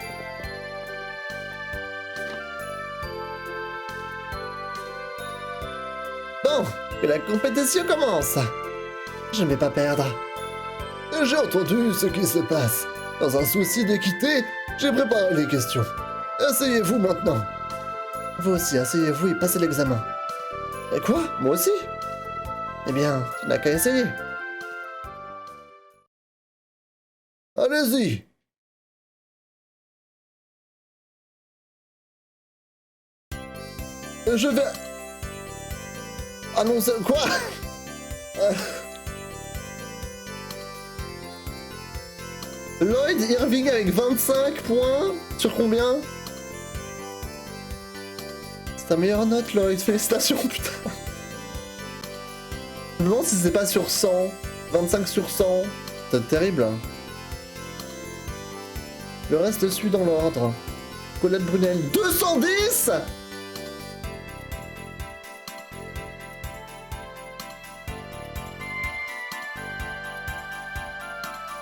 Bon, que la compétition commence. Je ne vais pas perdre. J'ai entendu ce qui se passe. Dans un souci d'équité, j'ai préparé les questions. Asseyez-vous maintenant. Vous aussi, asseyez-vous et passez l'examen. Et quoi? Moi aussi? Eh bien, tu n'as qu'à essayer. Allez-y. Je vais... annoncer... Quoi? Lloyd Irving avec 25 points. Sur combien? C'est ta meilleure note, Lloyd. Félicitations, putain. Je me demande si c'est pas sur 100. 25 sur 100. C'est terrible. Le reste suit dans l'ordre. Colette Brunel, 210.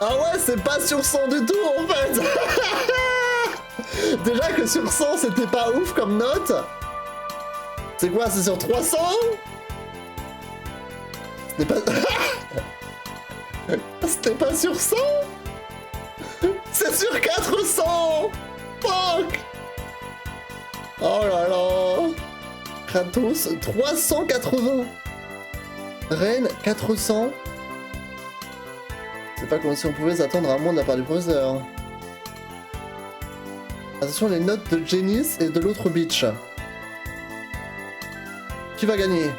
Ah ouais, c'est pas sur 100 du tout en fait. Déjà que sur 100 c'était pas ouf comme note. C'est quoi, c'est sur 300? C'était pas... C'était pas sur 100? C'est sur 400. Fuck. Oh là là. Kratos, 380. Reine, 400. C'est pas comme si on pouvait s'attendre à moins de la part du professeur. Attention les notes de Janice et de l'autre bitch. Qui va gagner?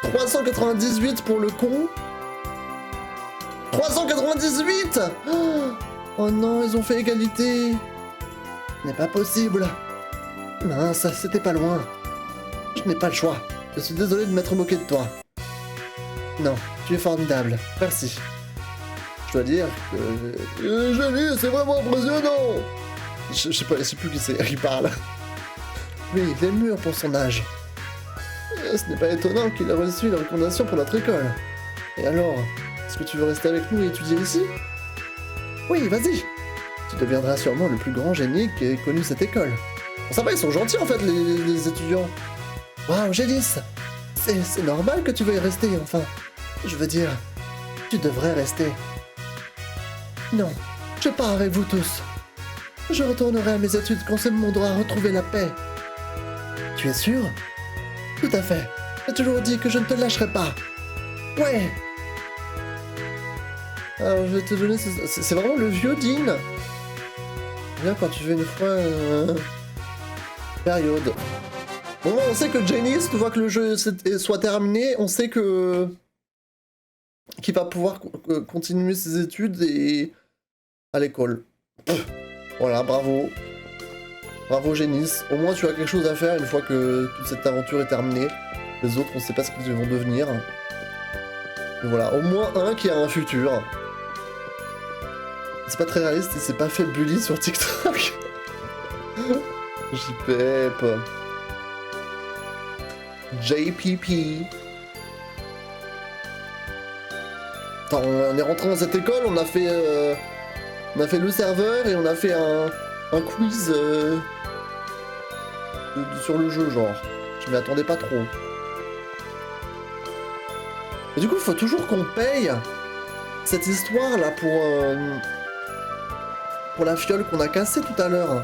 398 pour le con. 398. Oh non, ils ont fait égalité. Ce n'est pas possible. Mince, c'était pas loin. Je n'ai pas le choix. Je suis désolé de m'être moqué de toi. Non, tu es formidable. Merci. Je dois dire que... Joli, c'est vraiment impressionnant. Je sais plus qui c'est qui parle. Oui, il est mûr pour son âge. Ce n'est pas étonnant qu'il ait reçu la recommandation pour notre école. Et alors, est-ce que tu veux rester avec nous et étudier ici? Oui, vas-y. Tu deviendras sûrement le plus grand génie qui ait connu cette école. Bon, ça va, ils sont gentils en fait, les étudiants. Waouh, Gélis. C'est normal que tu veuilles rester, enfin. Je veux dire, tu devrais rester. Non, je pars avec vous tous. Je retournerai à mes études quand ce monde aura retrouvé la paix. Tu es sûr? Tout à fait. J'ai toujours dit que je ne te lâcherai pas. Ouais. Alors, je vais te donner... C'est vraiment le vieux Dean. Bien quand tu veux une fois... Période. Bon, on sait que Janice, tu vois que le jeu soit terminé, on sait que... qu'il va pouvoir continuer ses études et... à l'école. Voilà, bravo. Bravo Génis. Au moins tu as quelque chose à faire une fois que toute cette aventure est terminée. Les autres, on sait pas ce qu'ils vont devenir. Mais voilà, au moins un qui a un futur. C'est pas très réaliste, il s'est pas fait bully sur TikTok. JPEP. JPP. Attends, on est rentré dans cette école, on a fait le serveur et on a fait un quiz sur le jeu, genre. Je m'y attendais pas trop. Et du coup, il faut toujours qu'on paye cette histoire là pour la fiole qu'on a cassée tout à l'heure.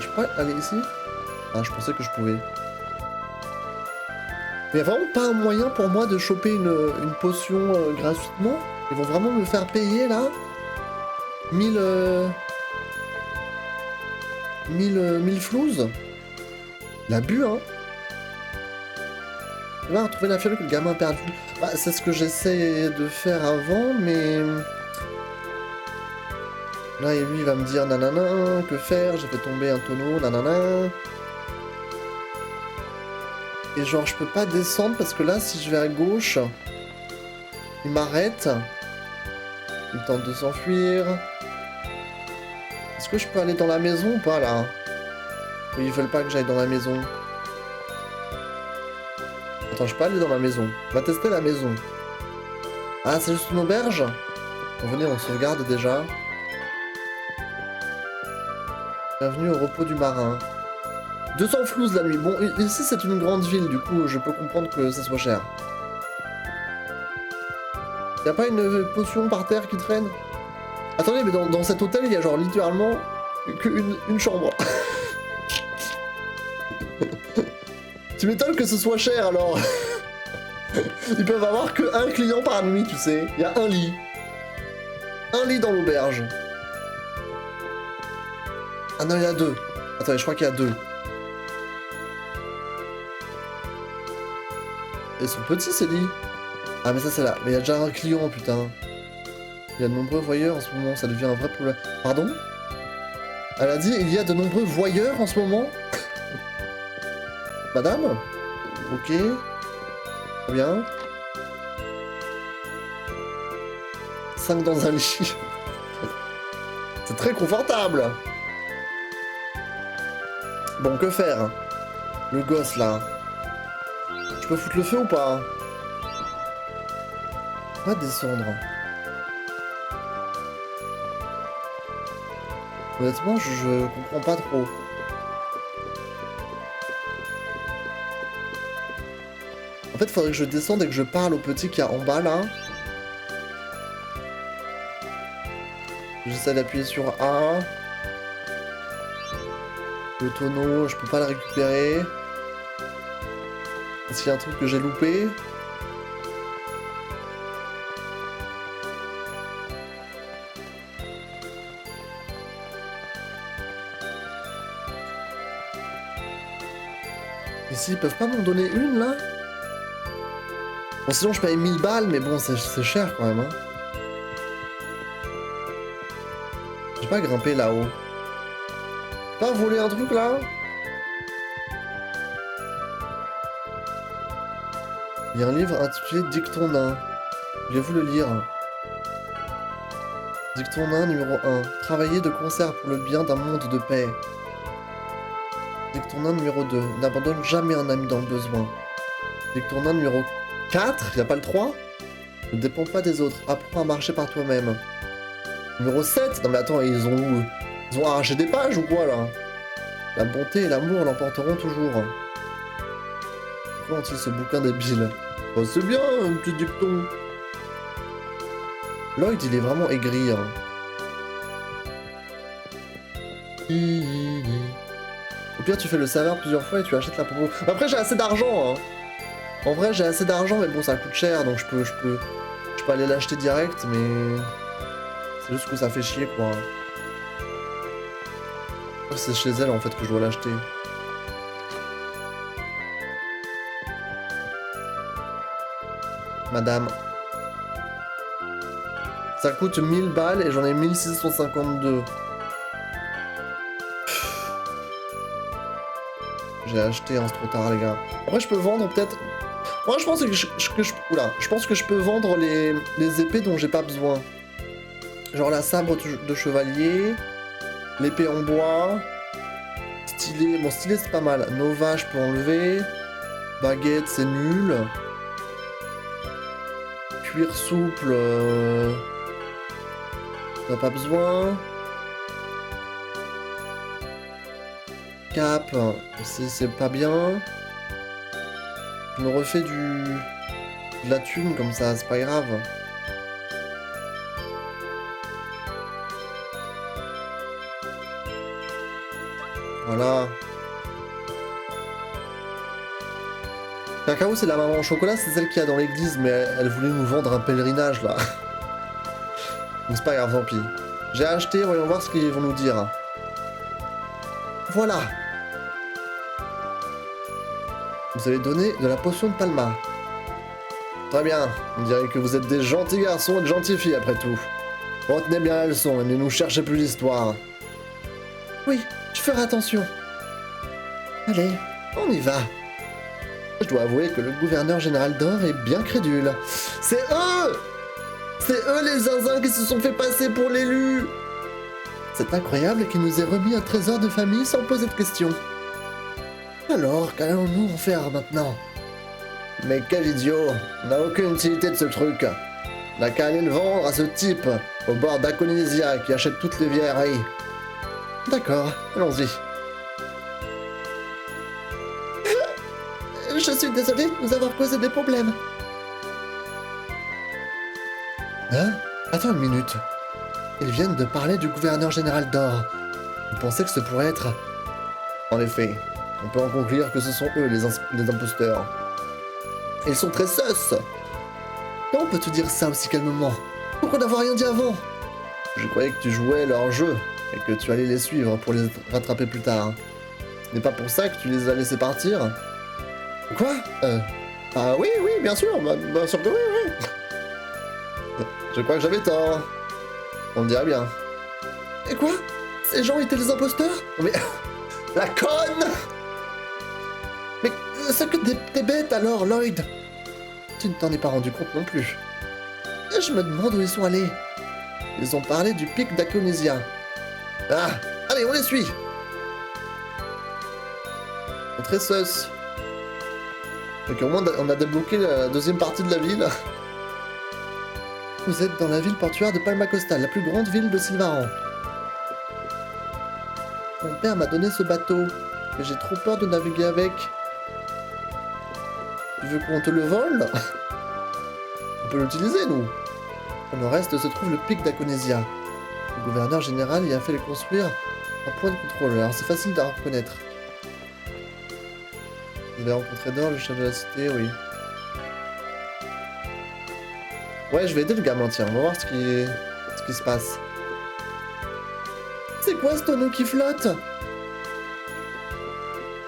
Je pourrais aller ici? Ah, je pensais que je pouvais. Mais il n'y a vraiment pas un moyen pour moi de choper une potion gratuitement? Ils vont vraiment me faire payer là 1000 flouses. L'abus, hein. On va retrouver la fiole que le gamin a perdu. Bah, c'est ce que j'essaie de faire avant, mais... Là, et lui, il va me dire, nanana, que faire? J'ai fait tomber un tonneau, nanana. Et genre, je peux pas descendre parce que là, si je vais à gauche, il m'arrête. Il tente de s'enfuir. Est-ce que je peux aller dans la maison ou pas, là? Oui, ils veulent pas que j'aille dans la maison. Attends, je peux aller dans la maison. On va tester la maison. Ah, c'est juste une auberge? Bon, venez, on sauvegarde déjà. Bienvenue au repos du marin. 200 flouses la nuit. Bon, ici c'est une grande ville, du coup je peux comprendre que ça soit cher. Y'a pas une potion par terre qui traîne? Attendez, mais dans cet hôtel, il y a genre littéralement qu'une chambre. Tu m'étonnes que ce soit cher alors. Ils peuvent avoir que un client par nuit, tu sais. Il y a un lit. Un lit dans l'auberge. Ah non, il y a deux. Attendez, je crois qu'il y a deux. Ils sont petits ces lits. Ah mais ça c'est là. Mais il y a déjà un client, putain. Il y a de nombreux voyeurs en ce moment, ça devient un vrai problème. Pardon? Elle a dit il y a de nombreux voyeurs en ce moment? Madame? Ok. Très bien. 5 dans un lit. C'est très confortable. Bon, que faire? Le gosse là. Je peux foutre le feu ou pas? On va descendre. Honnêtement, je comprends pas trop. En fait, faudrait que je descende et que je parle au petit qui est en bas là. J'essaie d'appuyer sur A. Le tonneau, je peux pas le récupérer. Est-ce qu'il y a un truc que j'ai loupé? Ici, ils peuvent pas m'en donner une, là? Bon, sinon, je paye 1000 balles, mais bon, c'est cher, quand même, hein. J'ai pas grimpé là-haut. Pas voler un truc, là? Il y a un livre intitulé Dicton nain. Voulez-vous le lire? Dicton nain numéro 1. Travailler de concert pour le bien d'un monde de paix. Dicton nain numéro 2. N'abandonne jamais un ami dans le besoin. Dicton nain numéro 4. Y'a pas le 3? Ne dépend pas des autres. Apprends à marcher par toi-même. Numéro 7. Non mais attends, ils ont arraché des pages ou quoi là? La bonté et l'amour l'emporteront toujours. Pourquoi ont-ils ce bouquin débile? Oh, c'est bien, un petit dicton. Lloyd, il est vraiment aigri. Hein. Au pire, tu fais le serveur plusieurs fois et tu achètes la popo. Après, j'ai assez d'argent. Hein. En vrai, j'ai assez d'argent, mais bon, ça coûte cher, donc je peux aller l'acheter direct, mais c'est juste que ça fait chier, quoi. C'est chez elle, en fait, que je dois l'acheter. Madame. Ça coûte 1000 balles et j'en ai 1652. J'ai acheté, hein, c'est trop tard, les gars. Après, je peux vendre peut-être... Moi, je pense que je pense que je peux vendre les épées dont j'ai pas besoin. Genre la sabre de chevalier, l'épée en bois, stylet... Bon, stylet, c'est pas mal. Nova, je peux enlever. Baguette, c'est nul. Cuir souple, on n'a pas besoin. Cap, c'est pas bien. Je me refais de la thune comme ça, c'est pas grave. Voilà. Cacao, c'est la maman au chocolat, c'est celle qu'il y a dans l'église, mais elle voulait nous vendre un pèlerinage, là. Donc c'est pas grave, tant pis. J'ai acheté, voyons voir ce qu'ils vont nous dire. Voilà. Vous avez donné de la potion de Palma. Très bien. On dirait que vous êtes des gentils garçons et de gentilles filles, après tout. Retenez bien la leçon et ne nous cherchez plus l'histoire. Oui, je ferai attention. Allez, on y va. Je dois avouer que le gouverneur général d'Or est bien crédule. C'est eux! C'est eux les zinzins qui se sont fait passer pour l'élu. C'est incroyable qu'il nous ait remis un trésor de famille sans poser de questions. Alors, qu'allons-nous en faire maintenant? Mais quel idiot! On n'a aucune utilité de ce truc. On n'a qu'à aller le vendre à ce type, au bord d'Aconésia, qui achète toutes les vieilleries. D'accord, allons-y. Je suis désolé de nous avoir causé des problèmes. Hein? Attends une minute. Ils viennent de parler du gouverneur général d'Or. Vous pensez que ce pourrait être... En effet, on peut en conclure que ce sont eux les imposteurs. Et ils sont très sus. Comment peux-tu dire ça aussi calmement? Pourquoi n'avoir rien dit avant? Je croyais que tu jouais leur jeu et que tu allais les suivre pour les rattraper plus tard. Ce n'est pas pour ça que tu les as laissés partir? Quoi? Ah oui, bien sûr, bien sûr que oui. Je crois que j'avais tort. On me dirait bien. Et quoi? Ces gens étaient des imposteurs? Mais... La conne! Mais c'est que des bêtes alors, Lloyd. Tu ne t'en es pas rendu compte non plus. Je me demande où ils sont allés. Ils ont parlé du pic d'Aconésia. Ah! Allez, on les suit! C'est très sus. Donc au moins on a débloqué la deuxième partie de la ville. Vous êtes dans la ville portuaire de Palma Costa, la plus grande ville de Sylvaran. Mon père m'a donné ce bateau, mais j'ai trop peur de naviguer avec. Tu veux qu'on te le vole? On peut l'utiliser, nous. Au nord-est se trouve le pic d'Aconésia. Le gouverneur général y a fait le construire en point de contrôle, alors c'est facile à reconnaître. Vous avez rencontré Dor, le chef de la cité, oui. Ouais, je vais aider le gamin, tiens, on va voir ce qui se passe. C'est quoi ce tonneau qui flotte?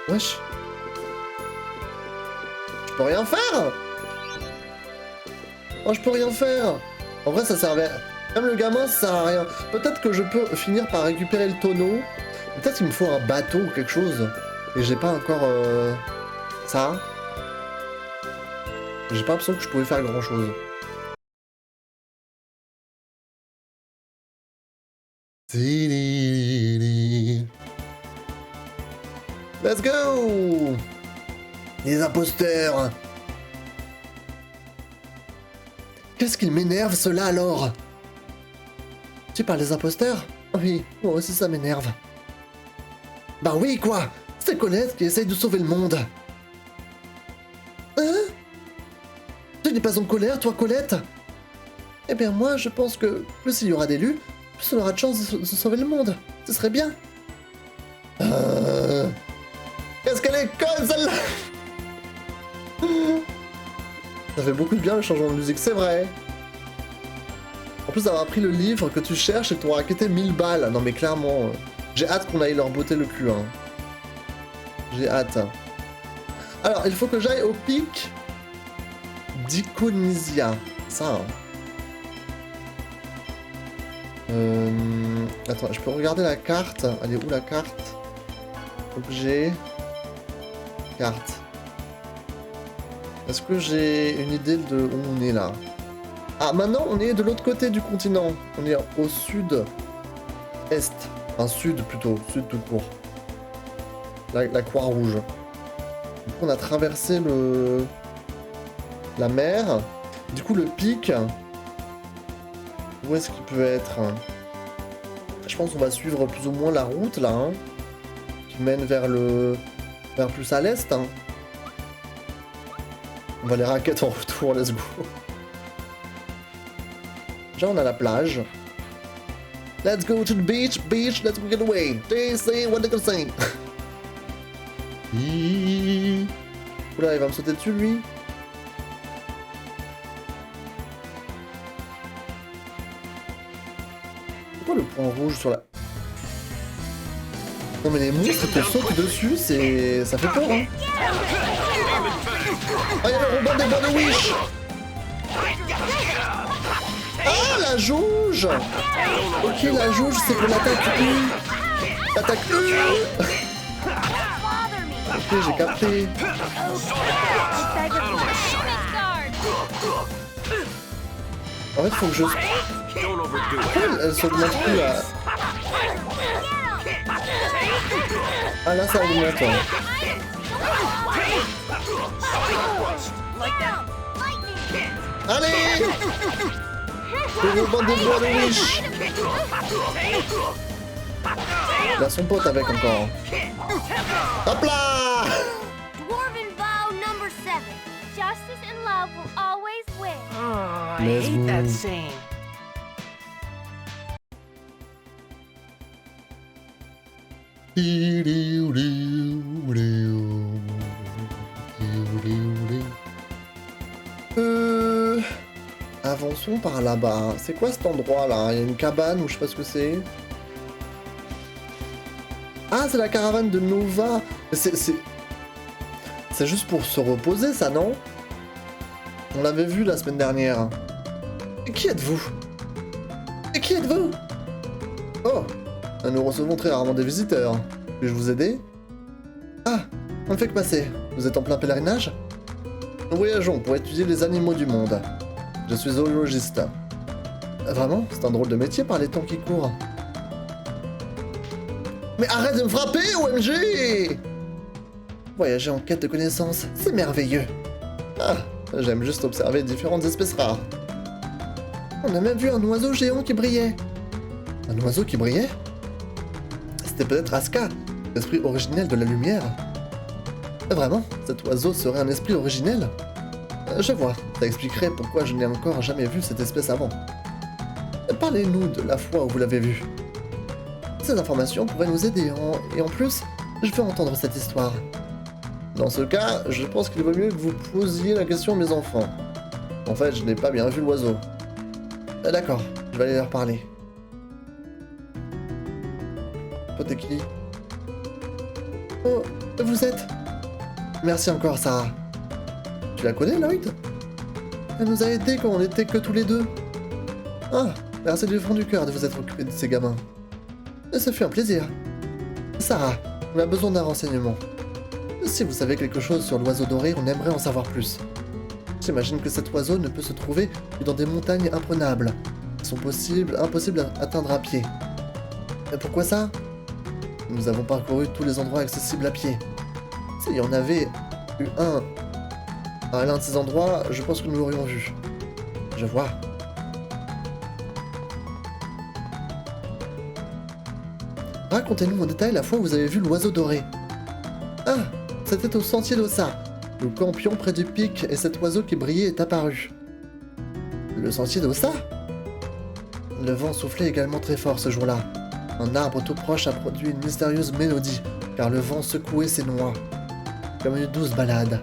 Wesh. Je peux rien faire? Oh, je peux rien faire. En vrai, ça servait... Même le gamin, ça sert à rien. Peut-être que je peux finir par récupérer le tonneau. Peut-être qu'il me faut un bateau ou quelque chose. Et j'ai pas encore... ça. J'ai pas l'impression que je pouvais faire grand-chose. Let's go! Les imposteurs! Qu'est-ce qui m'énerve cela alors? Tu parles des imposteurs? Oui, moi aussi ça m'énerve. Bah oui quoi! C'est Colette qui essaye de sauver le monde. Hein? Tu n'es pas en colère, toi Colette? Eh bien moi je pense que plus il y aura d'élus, plus on aura de chance de sauver le monde. Ce serait bien. Qu'est-ce qu'elle est conne celle-là! Ça fait beaucoup de bien le changement de musique, c'est vrai. En plus d'avoir pris le livre que tu cherches et t'aura quitté 1000 balles. Non mais clairement, j'ai hâte qu'on aille leur botter le cul. Hein. J'ai hâte. Alors, il faut que j'aille au pic d'Iconisia. Ça, Attends, je peux regarder la carte. Elle est où la carte? Objet. Carte. Est-ce que j'ai une idée de où on est là? Ah, maintenant on est de l'autre côté du continent. On est au sud-est. Enfin, sud plutôt. Sud tout court. La Croix-Rouge. Du coup, on a traversé la mer. Du coup, le pic... Où est-ce qu'il peut être? Je pense qu'on va suivre plus ou moins la route, là. Hein, qui mène vers vers plus à l'est. Hein. On va les raquettes en retour, let's go. Déjà, on a la plage. Let's go to the beach, let's go get away. They say what they can say. Oula, il va me sauter dessus, lui. C'est quoi le point rouge sur la... Non mais les monstres te sautent dessus, ça fait peur, hein. Oh, y'a le robot des Born Wish. Ah, la jauge. Ok, la jauge, c'est pour l'attaque U. L'attaque U. Ok, j'ai capté. En fait, faut que je... Don't overdo it. Pourquoi elle s'augmente plus à... Ah là, ça augmente. Hein. Allez! Une bande de bois de wish! Il a son pote avec encore. Hop là! Dwarven vow number 7. Justice and love will always win. Oh, I Let's hate that move. saying. Avançons par là-bas. C'est quoi cet endroit là? Il y a une cabane ou je sais pas ce que c'est. Ah, c'est la caravane de Nova. C'est juste pour se reposer, ça, non? On l'avait vu la semaine dernière. Et qui êtes-vous? Et qui êtes-vous? Oh, nous recevons très rarement des visiteurs. Puis-je vous aider? Ah, on ne fait que passer. Vous êtes en plein pèlerinage? Nous voyageons pour étudier les animaux du monde. Je suis zoologiste. Vraiment? C'est un drôle de métier par les temps qui courent. Mais arrête de me frapper, OMG! Voyager en quête de connaissances, c'est merveilleux. Ah, j'aime juste observer différentes espèces rares. On a même vu un oiseau géant qui brillait. Un oiseau qui brillait? C'était peut-être Aska, l'esprit originel de la lumière. Vraiment, cet oiseau serait un esprit originel? Je vois, ça expliquerait pourquoi je n'ai encore jamais vu cette espèce avant. Parlez-nous de la fois où vous l'avez vue. Ces informations pourraient nous aider, et en plus, je veux entendre cette histoire. Dans ce cas, je pense qu'il vaut mieux que vous posiez la question à mes enfants. En fait, je n'ai pas bien vu l'oiseau. D'accord, je vais aller leur parler. Toi, t'es qui? Oh, vous êtes... Merci encore, Sarah. Tu la connais, Lloyd? Elle nous a aidés quand on n'était que tous les deux. Ah, merci du fond du cœur de vous être occupé de ces gamins. Et ce fut un plaisir. Sarah, on a besoin d'un renseignement. Si vous savez quelque chose sur l'oiseau doré, on aimerait en savoir plus. J'imagine que cet oiseau ne peut se trouver que dans des montagnes imprenables, qui sont impossibles à atteindre à pied. Et pourquoi ça? Nous avons parcouru tous les endroits accessibles à pied. S'il y en avait eu un à l'un de ces endroits, je pense que nous l'aurions vu. Je vois. Racontez-nous en détail la fois où vous avez vu l'oiseau doré. Ah, c'était au sentier d'Ossa. Nous campions près du pic et cet oiseau qui brillait est apparu. Le sentier d'Ossa? Le vent soufflait également très fort ce jour-là. Un arbre tout proche a produit une mystérieuse mélodie, car le vent secouait ses noix. Comme une douce balade.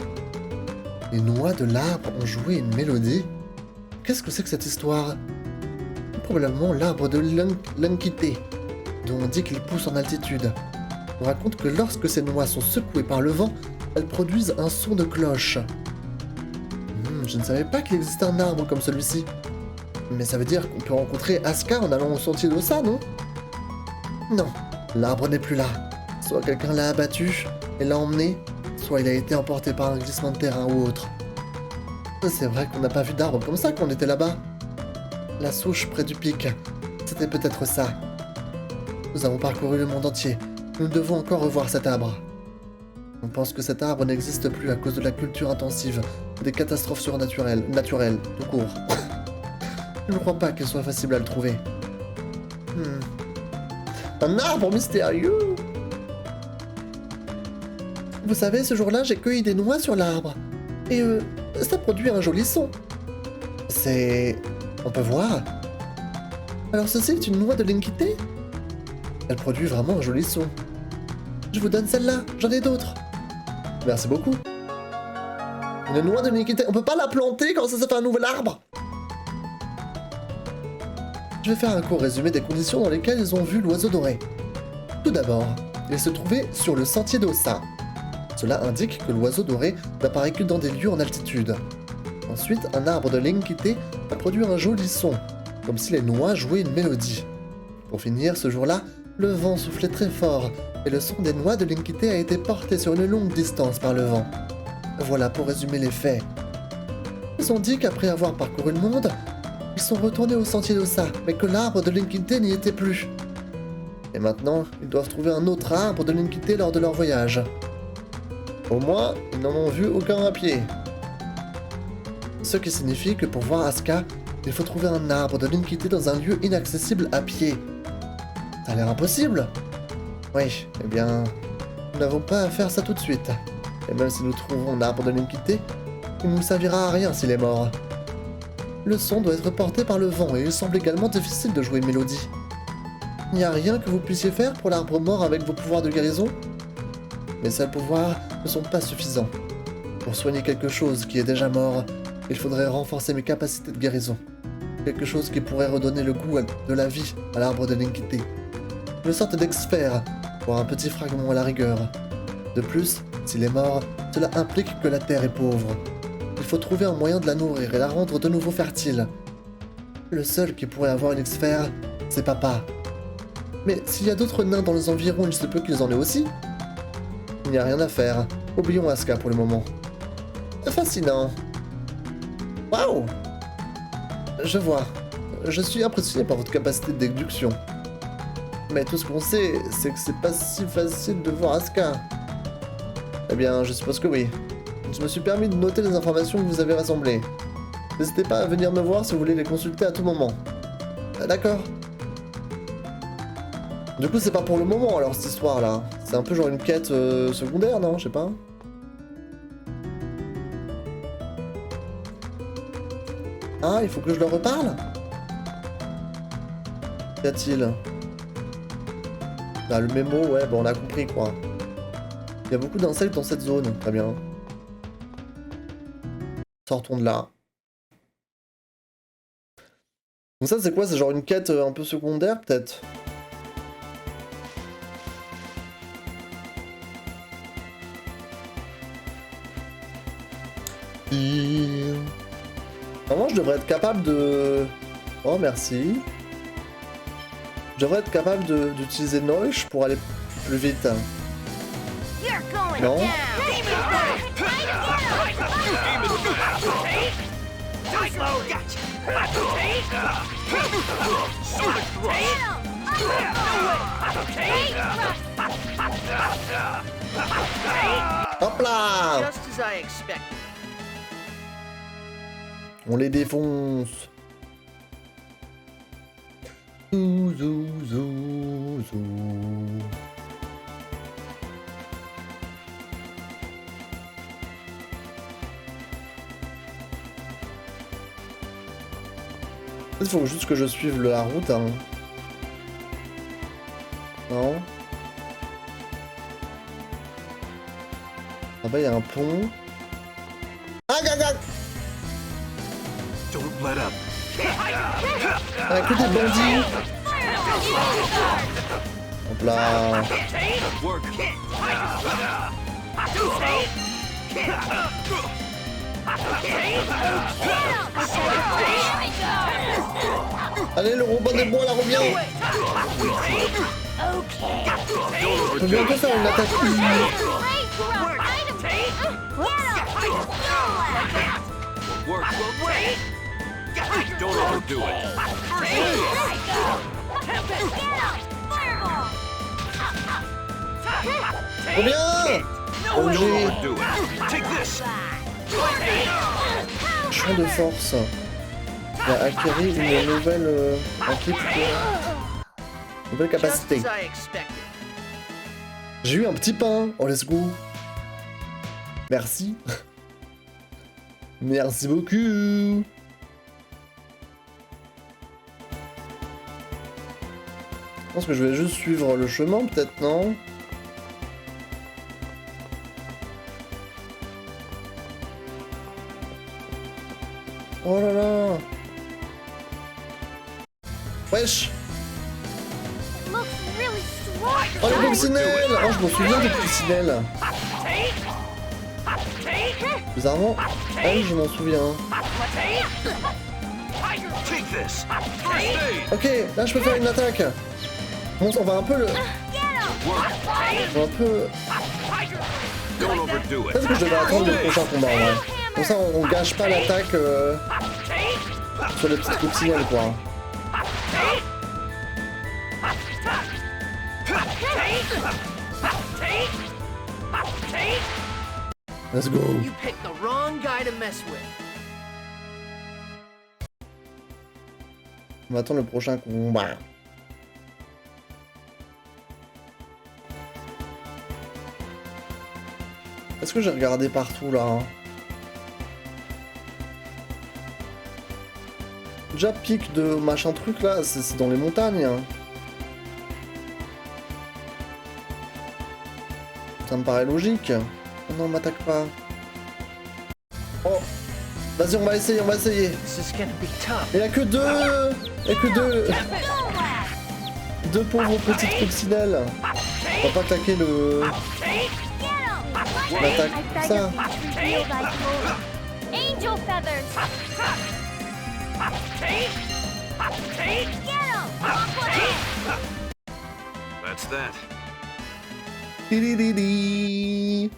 Les noix de l'arbre ont joué une mélodie? Qu'est-ce que c'est que cette histoire? Probablement l'arbre de l'Ankité, dont on dit qu'il pousse en altitude. On raconte que lorsque ces noix sont secouées par le vent, elles produisent un son de cloche. Je ne savais pas qu'il existait un arbre comme celui-ci. Mais ça veut dire qu'on peut rencontrer Aska en allant au sentier d'Ossa, non? Non, l'arbre n'est plus là. Soit quelqu'un l'a abattu et l'a emmené, soit il a été emporté par un glissement de terrain ou autre. C'est vrai qu'on n'a pas vu d'arbre comme ça quand on était là-bas. La souche près du pic, c'était peut-être ça. Nous avons parcouru le monde entier. Nous devons encore revoir cet arbre. On pense que cet arbre n'existe plus à cause de la culture intensive, des catastrophes surnaturelles, tout court. Je ne crois pas qu'il soit facile à le trouver. Un arbre mystérieux! Vous savez, ce jour-là, j'ai cueilli des noix sur l'arbre. Et ça produit un joli son. C'est... On peut voir. Alors ceci est une noix de l'Inkité? Elle produit vraiment un joli son. Je vous donne celle-là, j'en ai d'autres. Merci beaucoup. Une noix de l'Inkité, on peut pas la planter quand ça fait un nouvel arbre? Je vais faire un court résumé des conditions dans lesquelles ils ont vu l'oiseau doré. Tout d'abord, il se trouvait sur le sentier d'Ossa. Cela indique que l'oiseau doré n'apparaît que dans des lieux en altitude. Ensuite, un arbre de l'Inkité a produit un joli son, comme si les noix jouaient une mélodie. Pour finir, ce jour-là, le vent soufflait très fort, et le son des noix de l'Inkité a été porté sur une longue distance par le vent. Voilà pour résumer les faits. Ils ont dit qu'après avoir parcouru le monde, Ils sont retournés au sentier d'Ossa, mais que l'arbre de l'Enkilte n'y était plus. Et maintenant, ils doivent trouver un autre arbre de l'Enkilte lors de leur voyage. Au moins, ils n'en ont vu aucun à pied. Ce qui signifie que pour voir Asuka, il faut trouver un arbre de l'Enkilte dans un lieu inaccessible à pied. Ça a l'air impossible. Oui, eh bien, nous n'avons pas à faire ça tout de suite. Et même si nous trouvons un arbre de l'Enkilte, il ne nous servira à rien s'il est mort. Le son doit être porté par le vent et il semble également difficile de jouer une mélodie. Il n'y a rien que vous puissiez faire pour l'arbre mort avec vos pouvoirs de guérison? Mes seuls pouvoirs ne sont pas suffisants. Pour soigner quelque chose qui est déjà mort, il faudrait renforcer mes capacités de guérison. Quelque chose qui pourrait redonner le goût de la vie à l'arbre de l'Enkilte. Une sorte d'expert, voire un petit fragment à la rigueur. De plus, s'il est mort, cela implique que la terre est pauvre. Il faut trouver un moyen de la nourrir et la rendre de nouveau fertile. Le seul qui pourrait avoir une X-Sphère, c'est Papa. Mais s'il y a d'autres nains dans les environs, il se peut qu'ils en aient aussi. Il n'y a rien à faire. Oublions Asuka pour le moment. Fascinant. Waouh! Je vois. Je suis impressionné par votre capacité de déduction. Mais tout ce qu'on sait, c'est que c'est pas si facile de voir Asuka. Eh bien, je suppose que oui. Je me suis permis de noter les informations que vous avez rassemblées. N'hésitez pas à venir me voir si vous voulez les consulter à tout moment. D'accord. Du coup, c'est pas pour le moment alors cette histoire là. C'est un peu genre une quête secondaire, non? Je sais pas. Ah, il faut que je leur reparle? Qu'y a-t-il? Ah, le mémo, ouais, bon, on a compris quoi. Il y a beaucoup d'insectes dans cette zone, très bien. Sortons de là. Donc ça c'est quoi? C'est genre une quête un peu secondaire peut-être? Vraiment je devrais être capable de... Oh merci. Je devrais être capable d'utiliser Noche pour aller plus vite. Non? Hop là! On les défonce. Zou, zou, zou, zou. Il faut juste que je suive la route, hein. Non. Là-bas, il y a un pont. Ah, gaga! Don't let up. Ah, que des bandits! Hop là! Work. Allez, le robot des bois, là, revient! Je peux bientôt faire une attaque. Work. Don't overdo it. Reviens! Oh, Don't j'ai overdo it. Take this. champ de force. Il a acquéri une nouvelle nouvelle capacité. J'ai eu un petit pain. Oh, let's go. Merci. Merci beaucoup. Je pense que je vais juste suivre le chemin, peut-être, non? Oh là là! Wesh! Oh les coccinelles! Oh je m'en souviens des coccinelles! Bizarrement, elle je m'en souviens. Ok, là je peux faire une attaque! Bon, on va un peu le... On va un peu... Don't overdo it. Peut-être que je devais attendre le prochain combat en vrai. Comme ça on gâche pas l'attaque Sur les petites coccinelles, quoi. Let's go. You picked the wrong guy to mess with. On attend le prochain combat. Est-ce que j'ai regardé partout là hein? Déjà pic de machin truc là, c'est dans les montagnes. Hein. Ça me paraît logique. Oh non, m'attaque pas. Oh, vas-y, on va essayer, on va essayer. This is gonna be tough. Il y a que deux. Il y a que deux. No way. Deux pauvres petites coccinelles. On va pas claquer le. Get 'em. L'attaque I beg ça. of you to reveal thy glory. Angel feathers. Get 'em. That's that. Tidididi.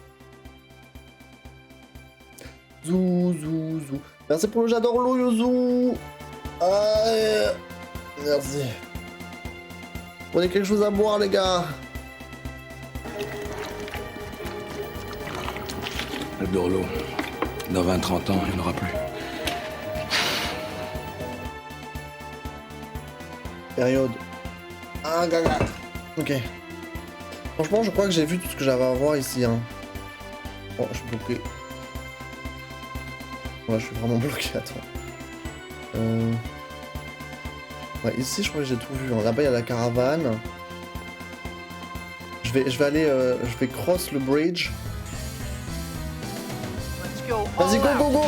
Zou, zou, zou. Merci pour le j'adore l'eau, Yozu. Ah, merci. Prenez quelque chose à boire, les gars. J'adore l'eau. Dans 20-30 ans, il n'y en aura plus. Période. Ah, gaga. Ok. Franchement, je crois que j'ai vu tout ce que j'avais à voir ici. Hein. Oh, je suis bloqué. Ouais, je suis vraiment bloqué. Attends. Ouais, ici, je crois que j'ai tout vu. Hein. Là-bas, il y a la caravane. Je vais aller. Je vais cross le bridge. Let's go. Vas-y, all go, out. go, go.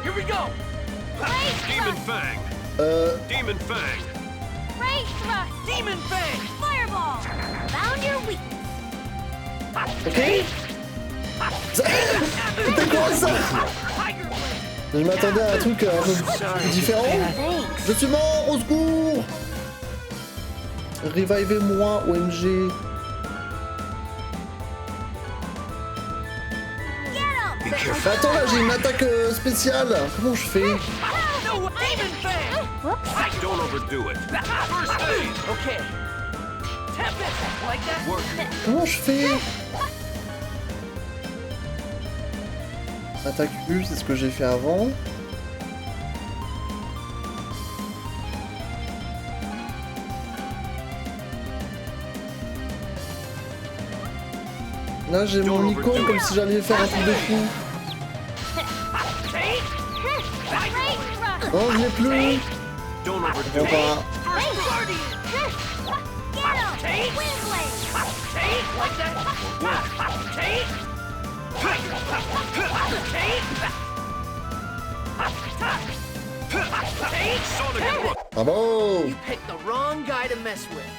Here we go. Demon Fang. Demon Fang. Great thrust. Demon Fang. Fireball. Found your weakness. Ok. C'était quoi ça? Tiger Blade. Je m'attendais à un truc un peu différent. Thanks. Je suis mort, au secours. Revivez-moi, OMG. Get 'em. Be careful. Attends, là, j'ai une attaque spéciale. Comment je fais? No, Demon Fang. Whoops. Don't overdo it. First aid. Okay. Tempest. Like that. Work. Comment je fais? Attaque U, c'est ce que j'ai fait avant. Là, j'ai mon icône comme si j'allais faire un truc de fou. Great thrust. Non, je l'ai plus. Don't Je overdo comprends it. pas. Guardian. Get 'em. Wind blade. Like that. Sonic and Rook. Bravo. You picked the wrong guy to mess with.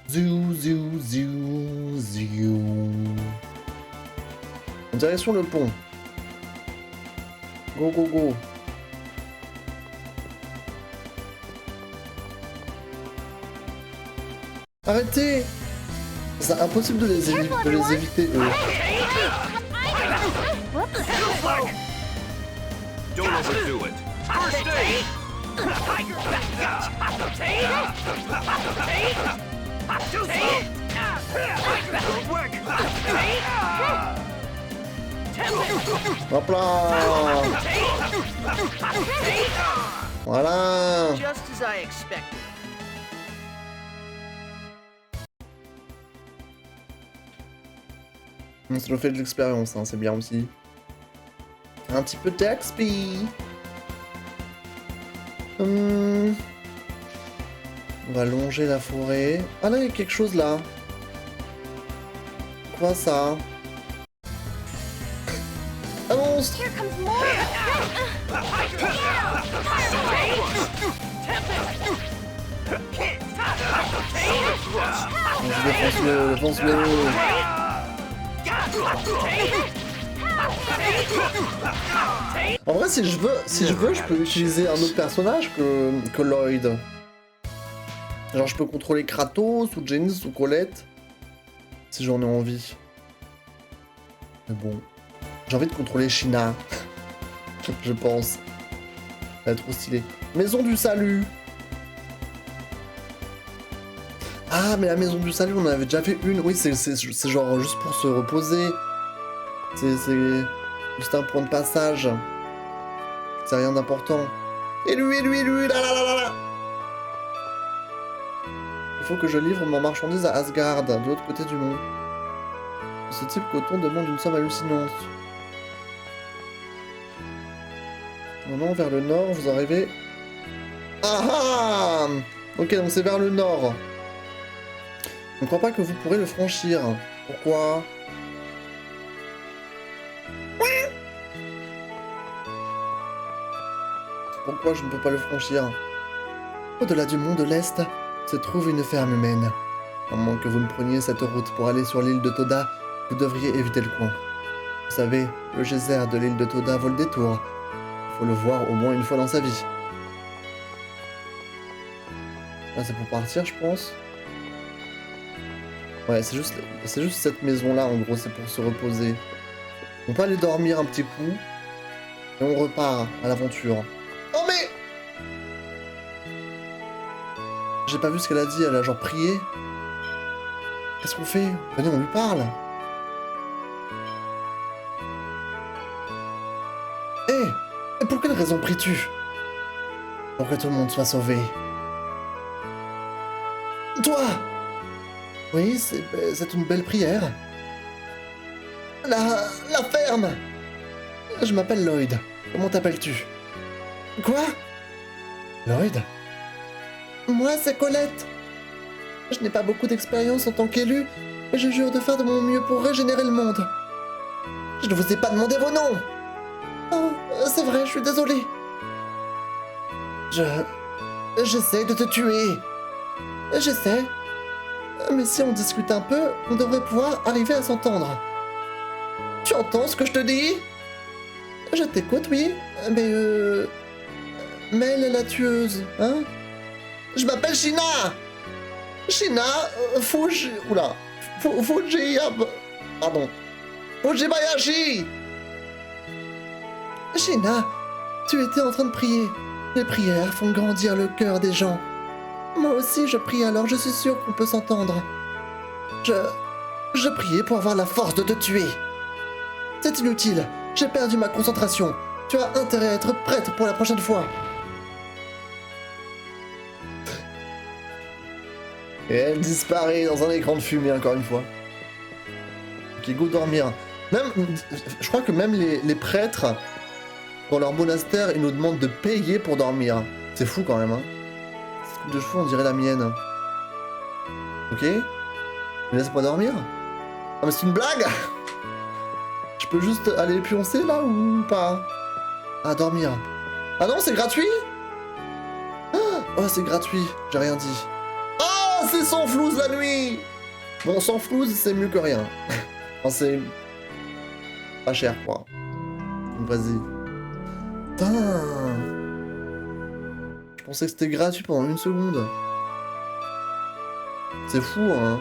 Zou, zou, zou, zou. En direction le pont. Go, go, go. Arrêtez! C'est impossible de les éviter, eux. Whoops. Don't overdo it. First aid. Hop là! Voilà! Just as I expected. Ça nous fait de l'expérience, hein, c'est bien aussi. Un petit peu d'XP. On va longer la forêt. Ah là, il y a quelque chose là. Quoi ça? Un monstre! Here comes more. Défonce-le, défonce-le. En vrai, si je veux, je peux utiliser un autre personnage que Lloyd. Genre, je peux contrôler Kratos, ou Janice, ou Colette. Si j'en ai envie. Mais bon. J'ai envie de contrôler China. Je pense. Ça va être trop stylé. Maison du salut. Ah, mais la maison du salut, on en avait déjà fait une. Oui, c'est genre juste pour se reposer. C'est juste un point de passage. C'est rien d'important. Et lui, là, là, là, là, là. Il faut que je livre mon marchandise à Asgard, de l'autre côté du monde. Ce type coton demande une somme hallucinante. Maintenant, vers le nord, vous arrivez... Ah ah! Ok, donc c'est vers le nord. Je ne crois pas que vous pourrez le franchir. Pourquoi? Pourquoi je ne peux pas le franchir? Au-delà du monde de l'Est se trouve une ferme humaine. À moins que vous ne preniez cette route pour aller sur l'île de Toda, vous devriez éviter le coin. Vous savez, le geyser de l'île de Toda vaut le détour. Il faut le voir au moins une fois dans sa vie. Là, c'est pour partir, je pense. Ouais, c'est juste cette maison-là, en gros, c'est pour se reposer. On peut aller dormir un petit coup, et on repart à l'aventure. Oh mais... J'ai pas vu ce qu'elle a dit, elle a genre prié. Qu'est-ce qu'on fait? Venez, on lui parle. Hé, et pour quelle raison pries-tu? Pour que tout le monde soit sauvé. Toi! Oui, c'est une belle prière. La ferme! Je m'appelle Lloyd. Comment t'appelles-tu? Quoi? Lloyd? Moi, c'est Colette. Je n'ai pas beaucoup d'expérience en tant qu'élu, mais je jure de faire de mon mieux pour régénérer le monde. Je ne vous ai pas demandé vos noms. Oh, c'est vrai, je suis désolé. J'essaie de te tuer. J'essaie. Mais si on discute un peu, on devrait pouvoir arriver à s'entendre. Tu entends ce que je te dis? Je t'écoute, oui. Mais Mel est la tueuse, hein? Je m'appelle China! China Fuji... Oula. Pardon. Fujibayashi! China, tu étais en train de prier. Les prières font grandir le cœur des gens. Moi aussi je prie, alors je suis sûr qu'on peut s'entendre. Je priais pour avoir la force de te tuer. C'est inutile, j'ai perdu ma concentration. Tu as intérêt à être prête pour la prochaine fois. Et elle disparaît dans un écran de fumée encore une fois. Ok, go dormir. Même, je crois que même les prêtres, dans leur monastère, ils nous demandent de payer pour dormir. C'est fou quand même, hein. Cette coupe de cheveux, on dirait la mienne. Ok. Mais laisse-moi dormir. Ah mais c'est une blague. Je peux juste aller pioncer là ou pas? Ah, dormir. Ah non, c'est gratuit? Oh, c'est gratuit, j'ai rien dit. Ah, c'est sans flouze la nuit. Bon, sans flouze, c'est mieux que rien. Enfin, c'est pas cher, quoi. Donc, vas-y. Putain. Je pensais que c'était gratuit pendant une seconde. C'est fou, hein.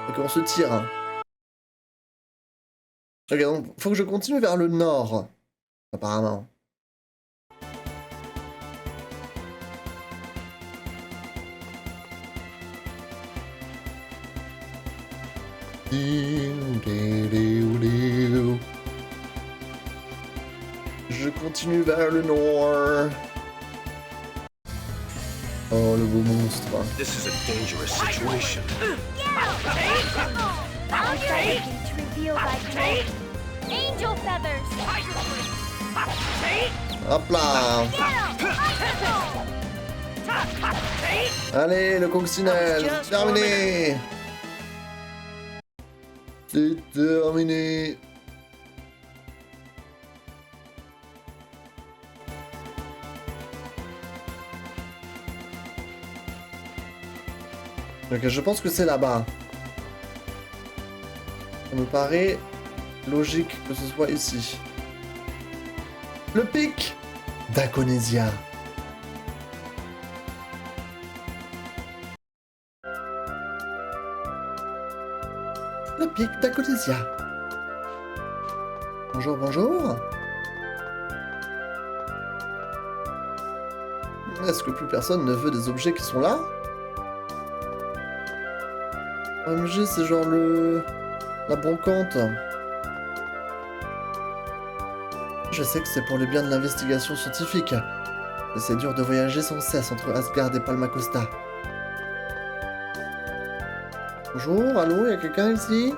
Ok, on se tire. Ok, donc faut que je continue vers le nord. Apparemment. Je continue vers le nord. Oh, le beau monstre. This is a dangerous situation. I'll begin to reveal thy glory. Angel feathers. Hop là. Get 'em! Icicle! Allez, le coccinelle. Just Terminé. C'est terminé. Ok, je pense que c'est là-bas. Ça me paraît logique que ce soit ici. Le pic d'Aconesia. Le pic d'Aconesia. Bonjour, bonjour. Est-ce que plus personne ne veut des objets qui sont là? OMG, c'est genre la brocante. Je sais que c'est pour le bien de l'investigation scientifique. Mais c'est dur de voyager sans cesse entre Asgard et Palma Costa. Bonjour, allô, y'a quelqu'un ici?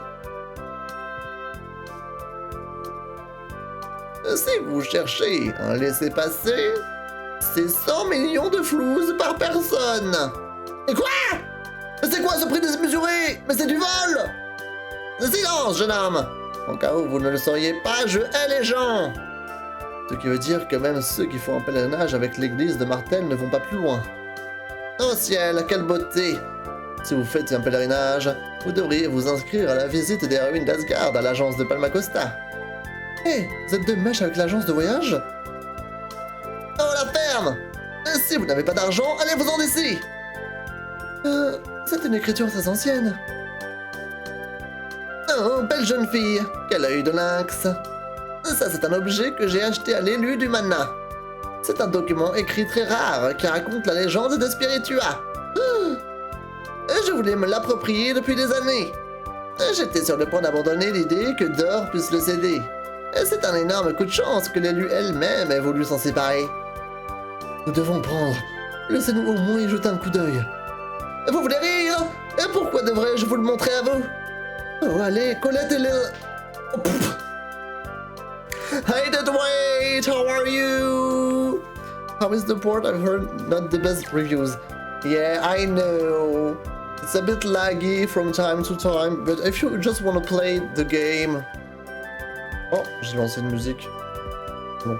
Si vous cherchez un laissez-passer, c'est 100 millions de flouses par personne. Et quoi? Mais c'est quoi ce prix démesuré? Mais c'est du vol! Silence, jeune homme! En cas où vous ne le sauriez pas, je hais les gens! Ce qui veut dire que même ceux qui font un pèlerinage avec l'église de Martel ne vont pas plus loin. Oh ciel, quelle beauté! Si vous faites un pèlerinage, vous devriez vous inscrire à la visite des ruines d'Asgard à l'agence de Palma Costa. Hé, vous êtes de mèche avec l'agence de voyage? Oh la ferme! Si vous n'avez pas d'argent, allez-vous-en d'ici! C'est une écriture très ancienne. Oh, belle jeune fille, quel œil de lynx. Ça, c'est un objet que j'ai acheté à l'élu du Mana. C'est un document écrit très rare qui raconte la légende de Spiritua. Je voulais me l'approprier depuis des années. J'étais sur le point d'abandonner l'idée que Dor puisse le céder. C'est un énorme coup de chance que l'élu elle-même ait voulu s'en séparer. Nous devons prendre. Laissez-nous au moins y jeter un coup d'œil. Vous voulez rire? Et pourquoi devrais-je vous le montrer à vous? Oh, allez, Colette et Lil... Oh, pff. Hey, Deadweight, how are you? How is the port? I've heard not the best reviews. Yeah, I know. It's a bit laggy from time to time, but if you just want to play the game... Oh, j'ai lancé une musique. Bon.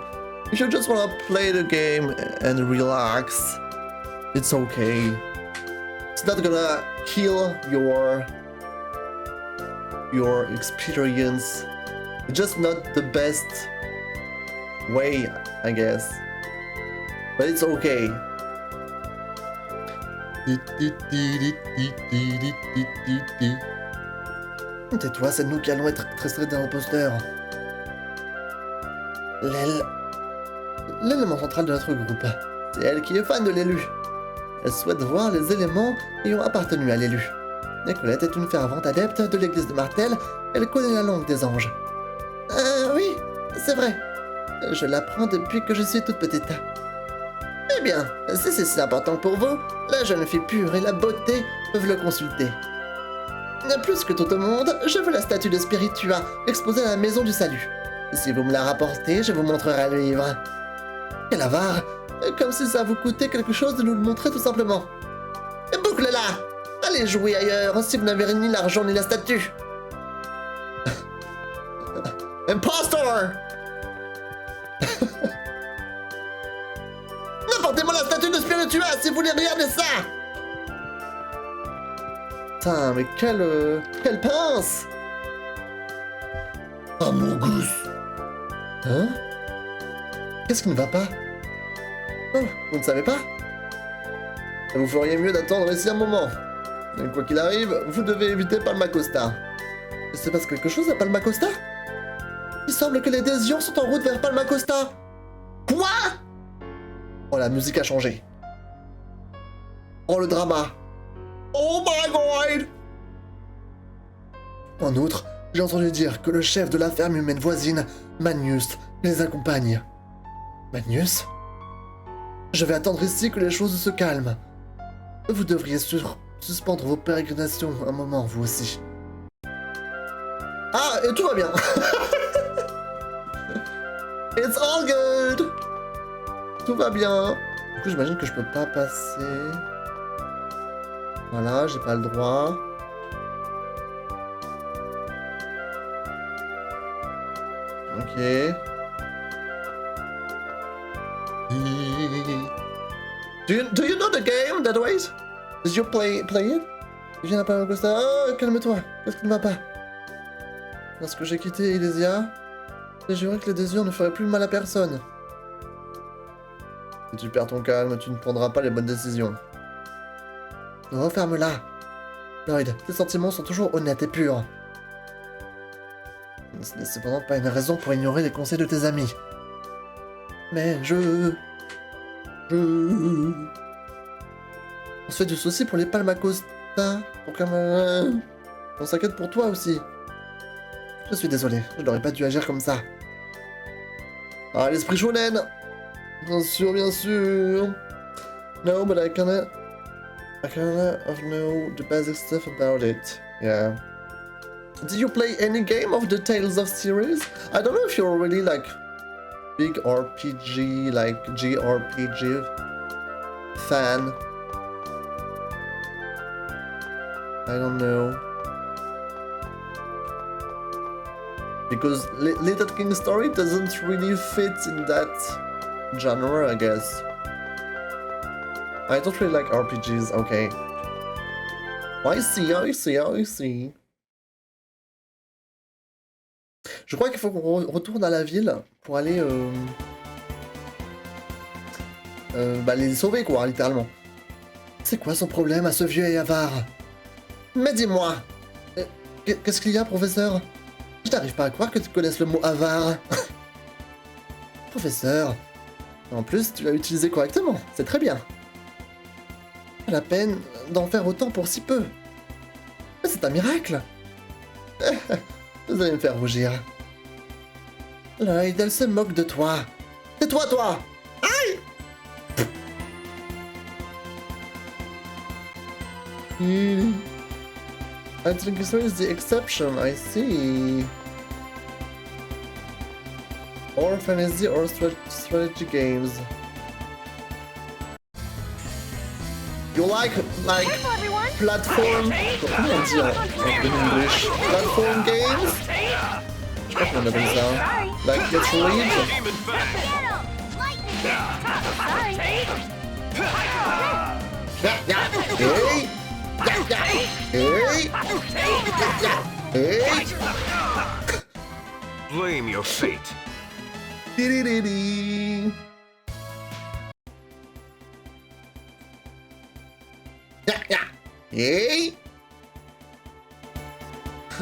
If you just want to play the game and relax, it's okay. It's not gonna kill your experience. It's just not the best way, I guess. But it's okay. Tais-toi, c'est nous qui allons être très stressés d'un imposteur. L'élément central de notre groupe. C'est elle qui est fan de l'élu. Elle souhaite voir les éléments ayant appartenu à l'élu. Nicolette est une fervente adepte de l'église de Martel. Elle connaît la langue des anges. Oui, c'est vrai. Je l'apprends depuis que je suis toute petite. Eh bien, si c'est si important pour vous, la jeune fille pure et la beauté peuvent le consulter. Plus que tout au monde, je veux la statue de Spiritua exposée à la maison du salut. Si vous me la rapportez, je vous montrerai le livre. Quel avare! Comme si ça vous coûtait quelque chose de nous le montrer tout simplement. Boucle-la! Allez jouer ailleurs si vous n'avez ni l'argent ni la statue. Impostor! Apportez-moi la statue de Spiritua si vous voulez regarder ça! Putain, mais quelle pince! Oh mon gosse! Hein? Qu'est-ce qui ne va pas? Oh, vous ne savez pas? Vous feriez mieux d'attendre ici un moment. Mais quoi qu'il arrive, vous devez éviter Palma Costa. Il se passe quelque chose à Palma Costa? Il semble que les Désions sont en route vers Palma Costa. Quoi? Oh, la musique a changé. Oh, le drama. Oh my god! En outre, j'ai entendu dire que le chef de la ferme humaine voisine, Magnus, les accompagne. Magnus? Je vais attendre ici que les choses se calment. Vous devriez suspendre vos pérégrinations un moment, vous aussi. Ah, et tout va bien. It's all good. Tout va bien. Du coup, j'imagine que je peux pas passer. Voilà, j'ai pas le droit. Ok. Do you know the game, Deadweight? Did you play it? Tu viens à Palma Costa. Oh, calme-toi. Qu'est-ce qui ne va pas? Lorsque j'ai quitté Ilesia, j'ai juré que les désirs ne feraient plus mal à personne. Si tu perds ton calme, tu ne prendras pas les bonnes décisions. Referme-la. Lloyd, tes sentiments sont toujours honnêtes et purs. Ce n'est cependant pas une raison pour ignorer les conseils de tes amis. Mais On se fait du souci pour les Palmacosta. Pour comme... On s'inquiète pour toi aussi. Je suis désolé, je n'aurais pas dû agir comme ça. Ah, l'esprit shonen. Bien sûr, bien sûr. No, but I kinda know the basic stuff about it. Yeah. Did you play any game of the Tales of series? I don't know if you're really like big RPG, like JRPG fan. I don't know. Because Little King Story doesn't really fit in that genre, I guess. I don't really like RPGs, okay. I see. Je crois qu'il faut qu'on retourne à la ville pour aller les sauver, quoi, littéralement. C'est quoi son problème à ce vieux et avare? Mais dis-moi, qu'est-ce qu'il y a, professeur? Je n'arrive pas à croire que tu connaisses le mot avare. Professeur, en plus, tu l'as utilisé correctement, c'est très bien. Pas la peine d'en faire autant pour si peu. Mais c'est un miracle. Vous allez me faire rougir. Lloyd, elle se moque de toi. C'est toi! Aïe! I think this is the exception, I see. Or fantasy or strategy games. You like Careful, everyone! platform... Comment dire en English? Platform games? Je sais pas comment on appelle ça. Like Get Read? Get him! Lightning! Sorry! Hey! Hey! Blame your fate. Di-di-di-di. Hey!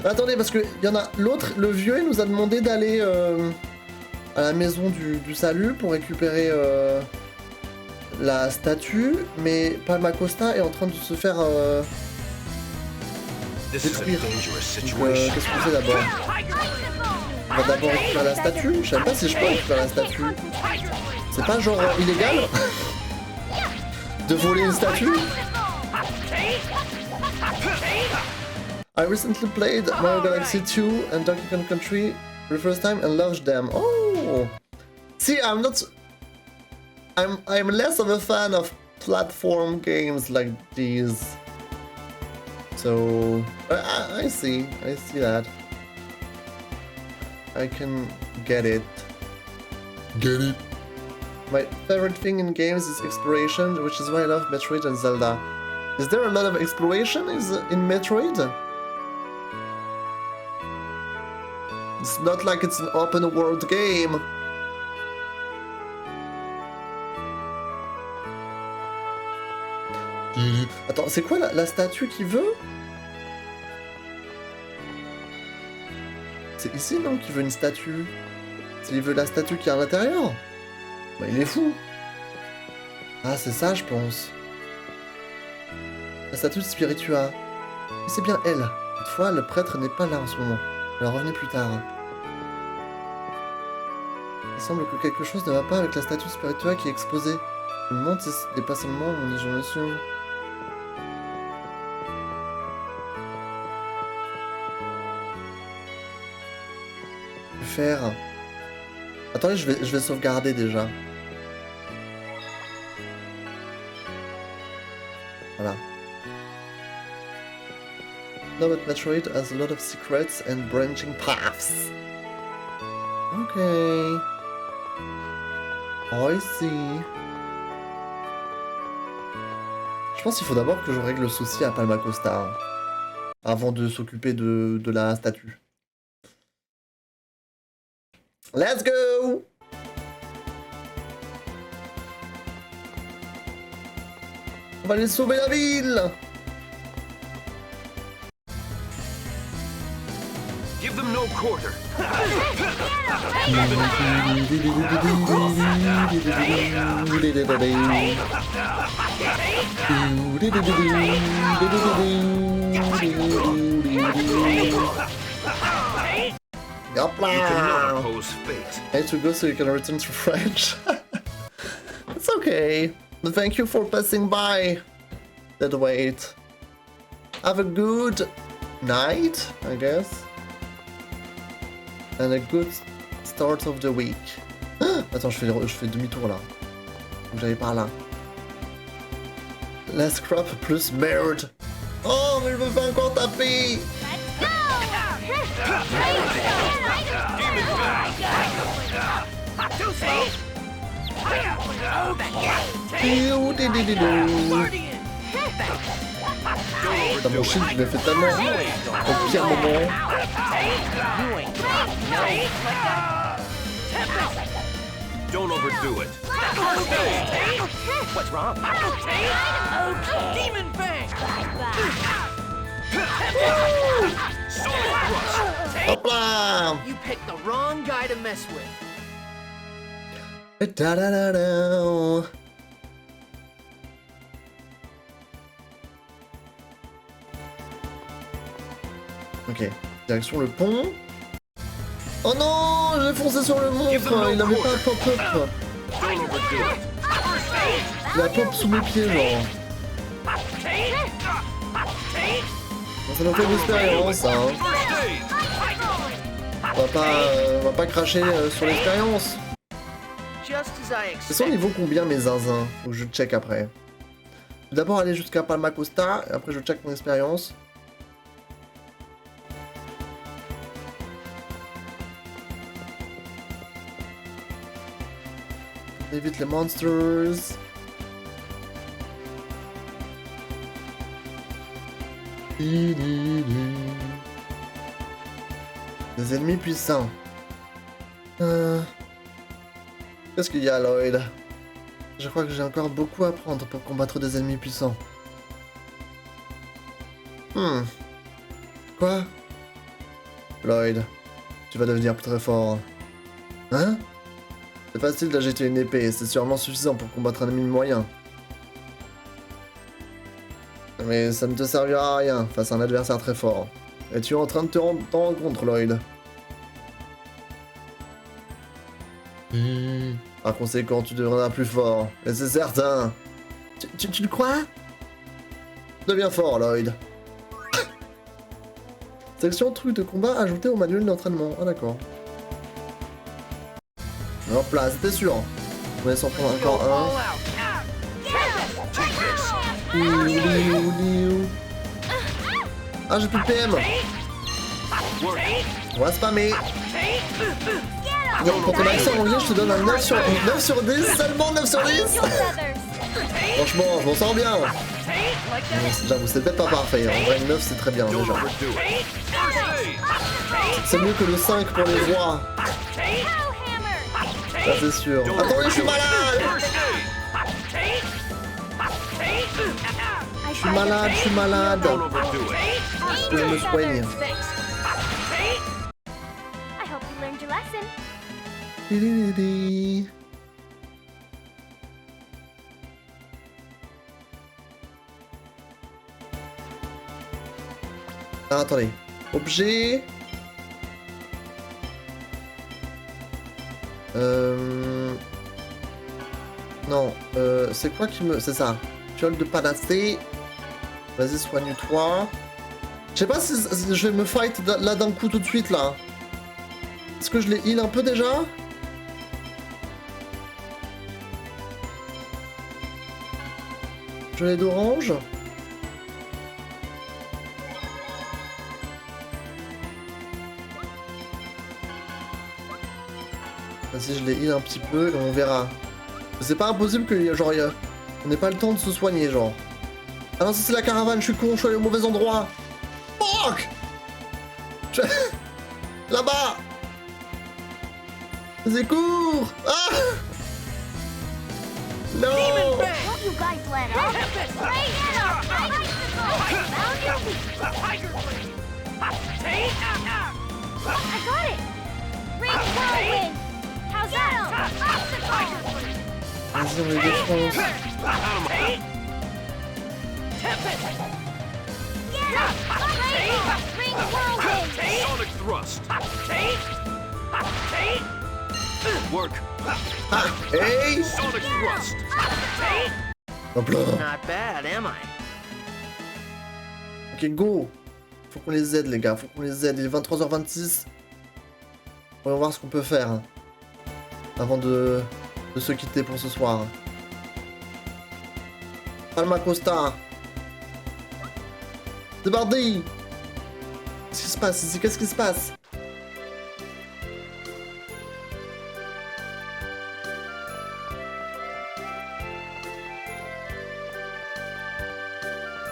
Attendez, parce que y en a l'autre, le vieux, il nous a demandé d'aller à la maison du salut pour récupérer la statue, mais Palmacosta est en train de se faire This is a détruire. dangerous Donc, situation. qu'est-ce qu'on fait d'abord? On va d'abord récupérer la statue. Je sais même pas si je peux récupérer la statue. C'est pas genre illégal de voler une statue? I recently played Mario Galaxy 2 and Donkey Kong Country for the first time and loved them. Oh! See, I'm less of a fan of platform games like these. So I see that. I can get it. Get it. My favorite thing in games is exploration, which is why I love Metroid and Zelda. Is there a lot of exploration in Metroid? It's not like it's an open world game. Attends, c'est quoi la statue qu'il veut? C'est ici, non, qu'il veut une statue? S'il veut la statue qui est à l'intérieur? Bah, il est fou. Ah, c'est ça, je pense. La statue de Spiritua. Mais c'est bien elle. Toutefois, le prêtre n'est pas là en ce moment. Elle revenait plus tard. Il semble que quelque chose ne va pas avec la statue de Spiritua qui est exposée. Je me demande si ce n'est pas seulement mon imagination. Faire. Attendez, je vais sauvegarder déjà. Voilà. No, but Metroid has a lot of secrets and branching paths. Okay. I see. Je pense qu'il faut d'abord que je règle le souci à Palmacosta. Hein, avant de s'occuper de la statue. Let's go! On va aller sauver la ville. Give them no quarter. Hop You cannot là. oppose fate. I had to go so you can return to French. It's okay. But thank you for passing by. Dead weight. Have a good night, I guess. And a good start of the week. Attends, je fais demi-tour là. Faut que j'aille par là. Less crop plus merde. Oh, mais je me fais encore taper. Dans mon shield, je l'ai fait tellement au pire moment. Don't overdo it. What's wrong? Demon Fang! Solid crush. Hop là. You picked the wrong guy to mess with. Da da da da. Ok, direction le pont. Oh non, j'ai foncé sur le monstre, il avait pas un pop-up. Don't overdo it. Il a pop sous mes pieds, genre. Bon, ça nous fait de l'expérience, hein. On va pas cracher sur l'expérience. Just as I C'est son expected. niveau combien mes zinzins? Faut que je check après. Je vais d'abord aller jusqu'à Palma Costa, et après je check mon expérience. On évite les monsters. Des ennemis puissants. Qu'est-ce qu'il y a, Lloyd? Je crois que j'ai encore beaucoup à apprendre pour combattre des ennemis puissants. Quoi? Lloyd, tu vas devenir très fort. Hein? C'est facile d'agiter une épée, c'est sûrement suffisant pour combattre un ennemi moyen. Mais ça ne te servira à rien face à un adversaire très fort. Et tu es en train de t'en rendre compte, Lloyd. Par conséquent, tu deviendras plus fort. Et c'est certain. Tu le crois? Deviens fort, Lloyd. Section truc de combat ajoutée au manuel d'entraînement. Ah d'accord. Hop là, c'était sûr. On va s'en prendre Go encore un. all out. Ouliou. Ah, j'ai plus de PM. On va spammer. Non, pour ton accent anglais, je te donne un 9 sur 10, seulement 9 sur 10. Your feathers. Franchement, je m'en sors bien. Bon, j'avoue, c'est peut-être pas parfait. En vrai, 9, c'est très bien Don't déjà. overdo it. First aid. C'est mieux que le 5 pour les voix. Hellhammer. Ça, c'est sûr. Attendez, je suis malade. Je suis malade. Don't overdo it. Que je me soigne. I hope you learned your lesson. Di-di-di-di. Ah, attendez. Objet. Non, c'est quoi qui me... C'est ça. Fiole de panacée. Vas-y, soigne-toi. Je sais pas si je vais me fight là d'un coup tout de suite, là. Est-ce que je les heal un peu déjà? Gelée d'orange. Vas-y, je les heal un petit peu et on verra. C'est pas impossible que genre on n'ait pas le temps de se soigner, genre. Ah non, ça c'est la caravane, je suis con, je suis allé au mauvais endroit. Fuck. Là-bas. Vas-y, cours. Ah. Non! Won't you guys let up? Right now, Tiger Blade! Take! I got it! Ring whirlwind! How's that? Obstacle! Vas-y, on les défonce. Take! Yeah! Ring whirlwind! Sonic Thrust! Take! Take! Work! Ah, hey! Sonic Thrust! Take! Hop là. Not bad, am I? Ok, go! Faut qu'on les aide, les gars, faut qu'on les aide. Il est 23h26. On va voir ce qu'on peut faire. Hein, avant de se quitter pour ce soir. Palma Costa! C'est parti! Qu'est-ce qui se passe ici? Qu'est-ce qui se passe?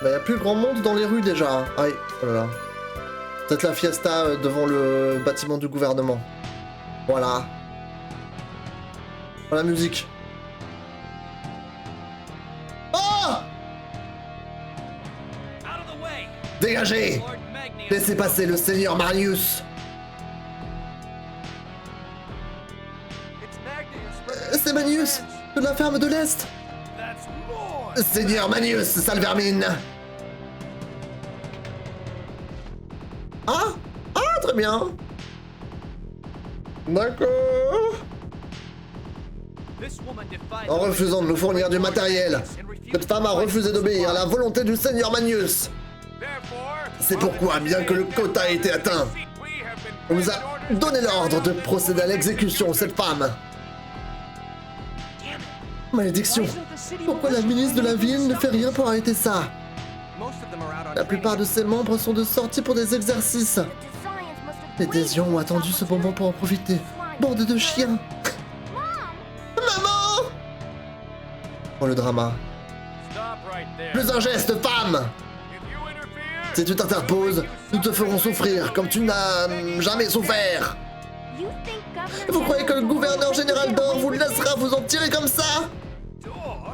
Bah, y a plus grand monde dans les rues déjà. Aïe, oh là là. Peut-être la fiesta devant le bâtiment du gouvernement. Voilà. Voilà la musique. Oh! Out of the way! Dégagez! Lord Magnius! Laissez passer le seigneur Marius. It's Magnius! C'est Manius, de la ferme de l'Est. That's Lord! Seigneur Manius, sale vermine. Ah! Ah, très bien. D'accord. This woman defied En refusant de nous fournir du matériel, cette femme a refusé d'obéir à la volonté du seigneur Manius. C'est pourquoi, bien que le quota ait été atteint, on nous a donné l'ordre de procéder à l'exécution de cette femme. Malédiction! Pourquoi la ministre de la ville ne fait rien pour arrêter ça? La plupart de ses membres sont de sortie pour des exercices. Les Désions ont attendu ce moment pour en profiter. Bande de chiens! Maman! Oh le drama. Plus un geste, femme! Si tu t'interposes, nous te ferons souffrir comme tu n'as jamais souffert. Vous croyez que le gouverneur général d'Or vous laissera vous en tirer comme ça?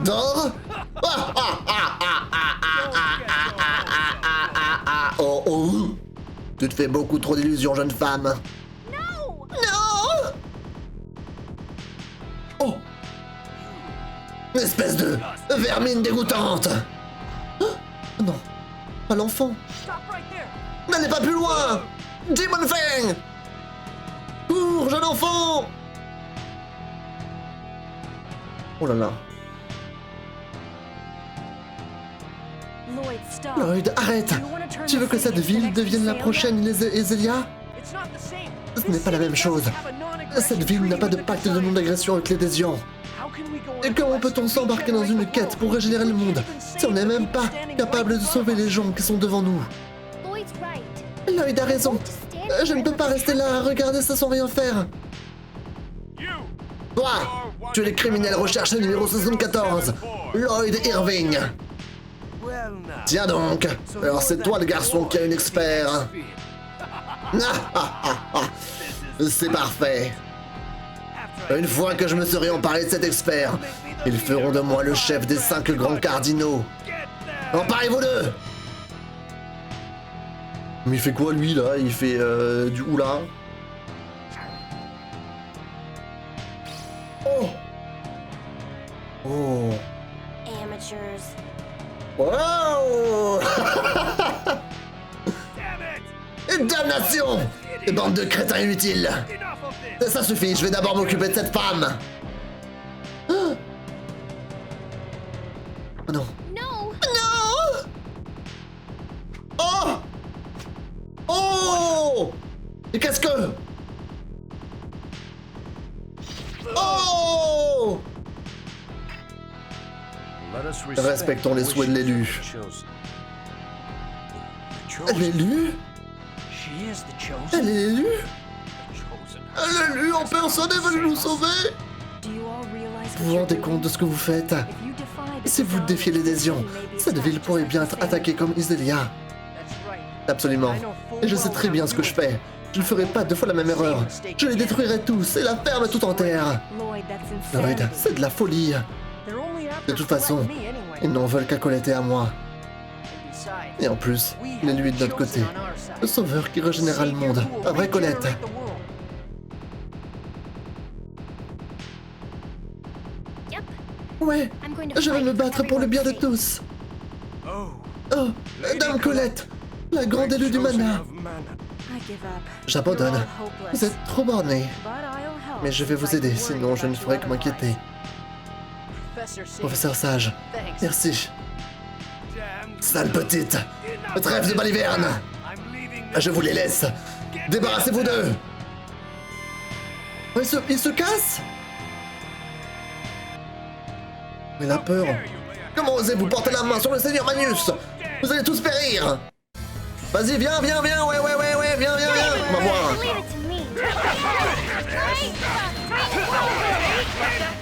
D'Or? Oh oh! Tu te fais beaucoup trop d'illusions, jeune femme. Non! Oh! Espèce de vermine dégoûtante! Oh non! Pas l'enfant! N'allez pas plus loin! Demon Fang! Cours, jeune enfant! Oh là là. Lloyd, arrête! Tu veux que cette ville devienne la prochaine Ezelia? Ce n'est pas la même chose. Cette ville n'a pas de pacte de non-agression avec les Désions. Et comment peut-on s'embarquer dans une quête pour régénérer le monde si on n'est même pas capable de sauver les gens qui sont devant nous? Lloyd a raison. Je ne peux pas rester là à regarder ça sans rien faire. Toi, tu es le criminel recherché numéro 74, Lloyd Irving. Tiens donc, alors c'est toi le garçon qui a une expert. C'est parfait. Une fois que je me serai emparé de cet expert, ils feront de moi le chef des 5 grands cardinaux. Emparez-vous d'eux! Mais il fait quoi lui là? Il fait du oula. Oh! Oh! Amateurs. Wow! Damnation! Et bande de crétins inutiles! Ça suffit, je vais d'abord m'occuper de cette femme! Oh non! No! Non! Oh! Oh! Et qu'est-ce que... Oh! Respectons les souhaits de l'élu. L'élu? Elle est élue? L'élu en personne est venue nous sauver? Vous vous rendez compte de ce que vous faites? Si vous défiez les Désions, cette ville pourrait bien être attaquée comme Iselia. Absolument. Et je sais très bien ce que je fais. Je ne ferai pas 2 fois la même erreur. Je les détruirai tous et la ferme tout entière. Lloyd, c'est de la folie. They're only after De toute façon, Colette and me anyway. ils n'en veulent qu'à Colette et à moi. And besides, Et en plus, we il est have lui de notre côté. chosen on our side. Le sauveur qui régénéra le monde. Savior who will Pas vrai, Colette? regenerate the world. Yep. Ouais, I'm going to je vais fight me for battre pour le bien de everyone's tous. sake. Oh, Oh, Dame Colette, la grande élue du mana. I give up. J'abandonne. You're all hopeless. Vous êtes trop bornés. But I'll help Mais je vais since vous I've aider, been sinon worried je ne about ferai you que m'inquiéter. Professor Sage, Professeur Sage, thanks. merci. damn. Sale petite. Trêve de baliverne. I'm leaving this. Je vous les laisse. Débarrassez-vous d'eux. Oh, il se casse. Il a peur. Comment osez-vous porter la main sur le Seigneur Magnus? Vous allez tous périr. Vas-y, viens, viens, viens. Ouais, viens, viens. On va voir.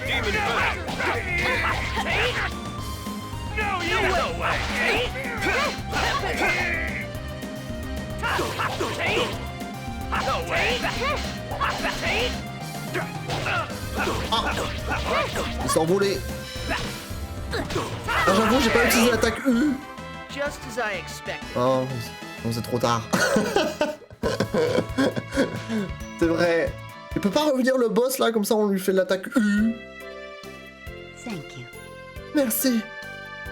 Leave it to me. No, you no way. No way. Ils sont volés. Ah, j'avoue, j'ai pas utilisé l'attaque U. Just as I expected. Oh, non, c'est trop tard. C'est vrai. Il peut pas revenir le boss là, comme ça on lui fait l'attaque U. Thank you. Merci.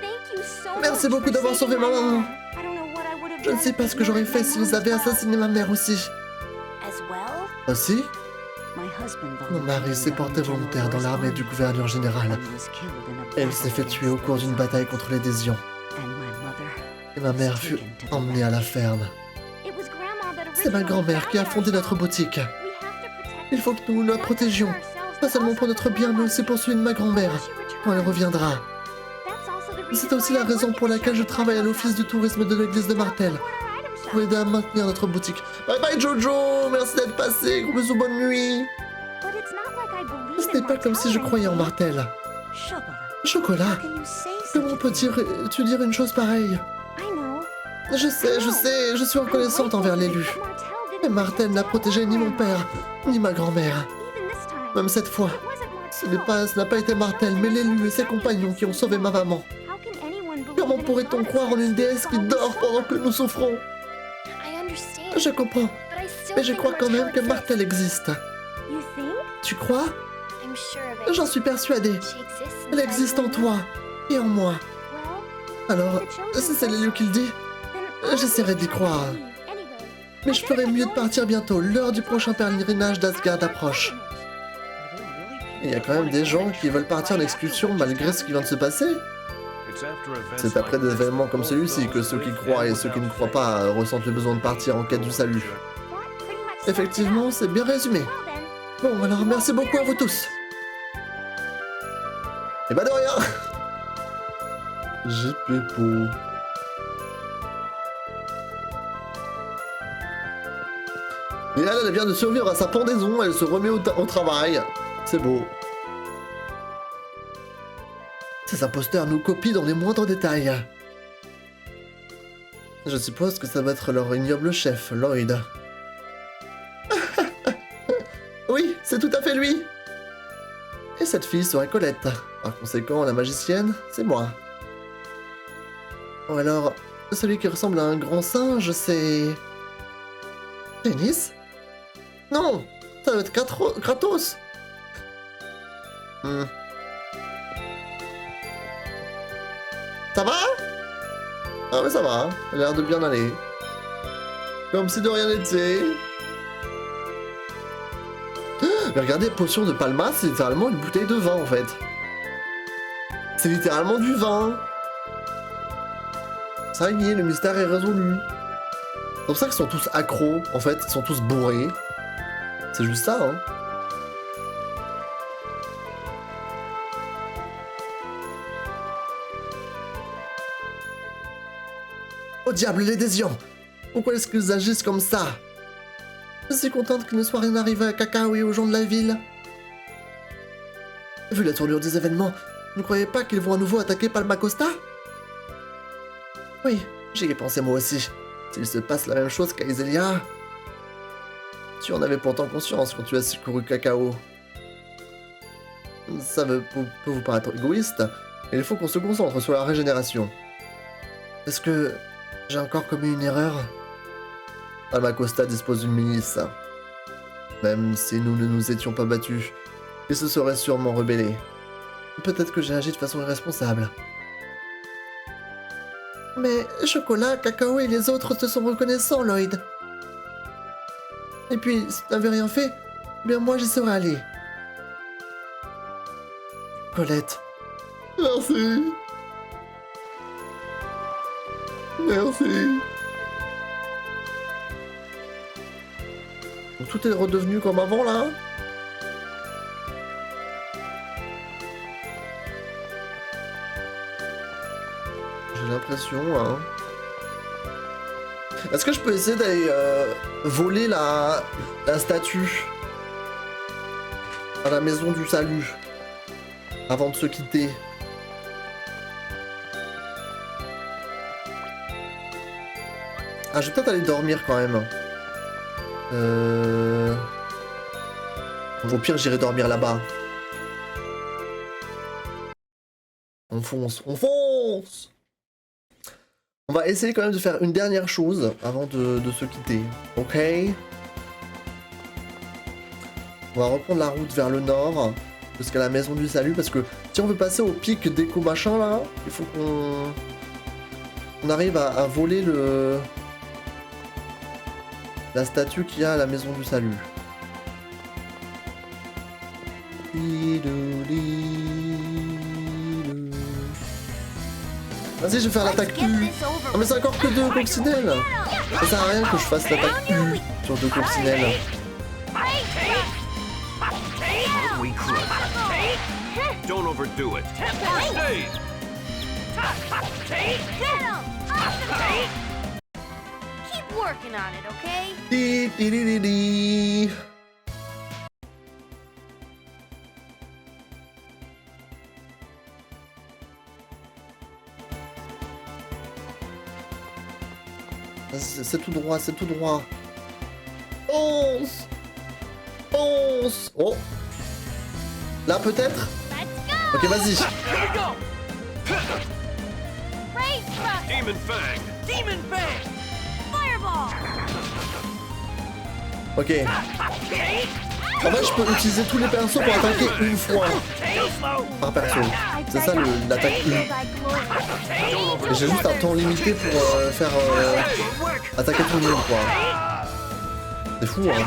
Thank you so Merci much beaucoup for d'avoir saving sauvé ma my maman. mom. I don't know what I would have Je ne done sais if pas they ce que j'aurais murdered fait my s'ils mom avaient as well. assassiné ma mère aussi. As well? Aussi, My husband mon mari s'est porté volontaire dans l'armée du gouverneur général. Elle s'est fait tuer au cours d'une bataille contre les Désions. Et ma mère fut emmenée à la ferme. It was Grandma that C'est ma originally grand-mère qui a founded fondé our notre shop. boutique. We have to protect Il faut que nous la protégions. Pas seulement pour notre bien, mais aussi pour celui de ma grand-mère, quand elle reviendra. C'est aussi la raison pour laquelle je travaille à l'office du tourisme de l'église de Martel, pour aider à maintenir notre boutique. Bye bye Jojo, merci d'être passé, gros bisous, bonne nuit. Ce n'est pas comme si je croyais en Martel. Chocolat, comment peux-tu dire une chose pareille? Je sais, je suis reconnaissante envers l'élu. Mais Martel n'a protégé ni mon père, ni ma grand-mère. Même cette fois, ce n'a pas été Martel, mais l'élu et ses compagnons qui ont sauvé ma maman. Comment pourrait-on croire en une déesse qui dort pendant que nous souffrons? Je comprends, mais je crois quand même que Martel existe. Tu crois? J'en suis persuadée. Elle existe en toi et en moi. Alors, si c'est l'élu qui le dit, j'essaierai d'y croire. Mais je ferais mieux de partir bientôt, l'heure du prochain pèlerinage d'Asgard approche. Il y a quand même des gens qui veulent partir en excursion malgré ce qui vient de se passer. C'est après des événements comme celui-ci que ceux qui croient et ceux qui ne croient pas ressentent le besoin de partir en quête du salut. Effectivement, c'est bien résumé. Bon, alors merci beaucoup à vous tous. Et bah de rien. J'ai pépo. Et elle vient de survivre à sa pendaison, elle se remet au travail. C'est beau. Ces imposteurs nous copient dans les moindres détails. Je suppose que ça va être leur ignoble chef, Lloyd. Oui, c'est tout à fait lui. Et cette fille serait Colette. Par conséquent, la magicienne, c'est moi. Ou alors, celui qui ressemble à un grand singe, c'est... Dennis? Non, ça va être Kratos. Ça va? Ah mais ça va, ça a l'air de bien aller. Comme si de rien n'était. Mais regardez, potion de Palma, c'est littéralement une bouteille de vin en fait. C'est littéralement du vin. Ça y est, le mystère est résolu. C'est pour ça qu'ils sont tous accros, en fait, ils sont tous bourrés. C'est juste ça, hein. Au diable, les Désions! Pourquoi est-ce qu'ils agissent comme ça? Je suis contente qu'il ne soit rien arrivé à Cacao et aux gens de la ville. Vu la tournure des événements, vous ne croyez pas qu'ils vont à nouveau attaquer Palma Costa? Oui, j'y ai pensé moi aussi. S'il se passe la même chose qu'à Iselia... Tu en avais pourtant conscience quand tu as secouru Cacao. Ça peut vous paraître égoïste, mais il faut qu'on se concentre sur la régénération. Est-ce que j'ai encore commis une erreur? Palma Costa dispose d'une milice. Même si nous ne nous étions pas battus, ils se seraient sûrement rebellés. Peut-être que j'ai agi de façon irresponsable. Mais Chocolat, Cacao et les autres te sont reconnaissants, Lloyd. Et puis, si tu n'avais rien fait, eh bien moi j'y serais allé. Colette. Merci. Merci. Donc, tout est redevenu comme avant là? J'ai l'impression, hein. Est-ce que je peux essayer d'aller voler la statue à la maison du salut avant de se quitter? Ah, je vais peut-être aller dormir quand même. Au pire, j'irai dormir là-bas. On fonce, on fonce! On va essayer quand même de faire une dernière chose avant de se quitter. Ok? On va reprendre la route vers le nord, jusqu'à la maison du salut, parce que si on veut passer au pic d'éco machin là, il faut qu'on arrive à voler la statue qu'il y a à la maison du salut. Vas-y, je vais faire l'attaque U. Ah mais c'est encore que 2 coccinelles. Ça sert à rien que je fasse l'attaque U sur 2 coccinelles. We could. Don't overdo it. First aid. Keep working on it, okay? Di, di, di, di, di. C'est tout droit, c'est tout droit. 11 11. Oh. Là peut-être. Ok, vas-y. Here we go. Raise thrust! Demon Fang. Demon Bang! Fireball! Ok. En fait, je peux utiliser tous les persos pour attaquer une fois par perso. C'est ça l'attaque U. Et j'ai juste un temps limité pour faire attaquer tout le monde, quoi. C'est fou, hein.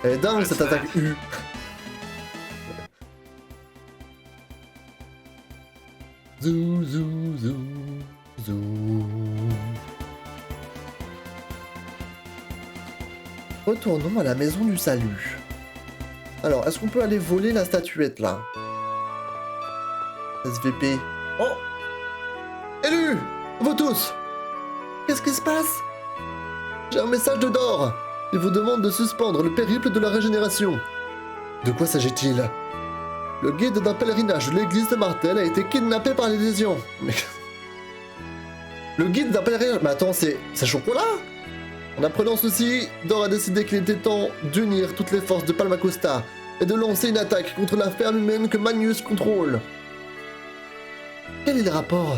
Elle est dingue cette attaque U. Zou, zou, zou, zou. Retournons à la maison du salut. Alors, est-ce qu'on peut aller voler la statuette, là? SVP. Oh! Élu! Vous tous! Qu'est-ce qui se passe? J'ai un message de Dor. Il vous demande de suspendre le périple de la régénération. De quoi s'agit-il? Le guide d'un pèlerinage de l'église de Martel a été kidnappé par les légions. Mais... Le guide d'un pèlerinage... Mais attends, c'est Chocolat? En apprenant ceci, Dor a décidé qu'il était temps d'unir toutes les forces de Palma Costa et de lancer une attaque contre la ferme humaine que Magnus contrôle. Quel est le rapport?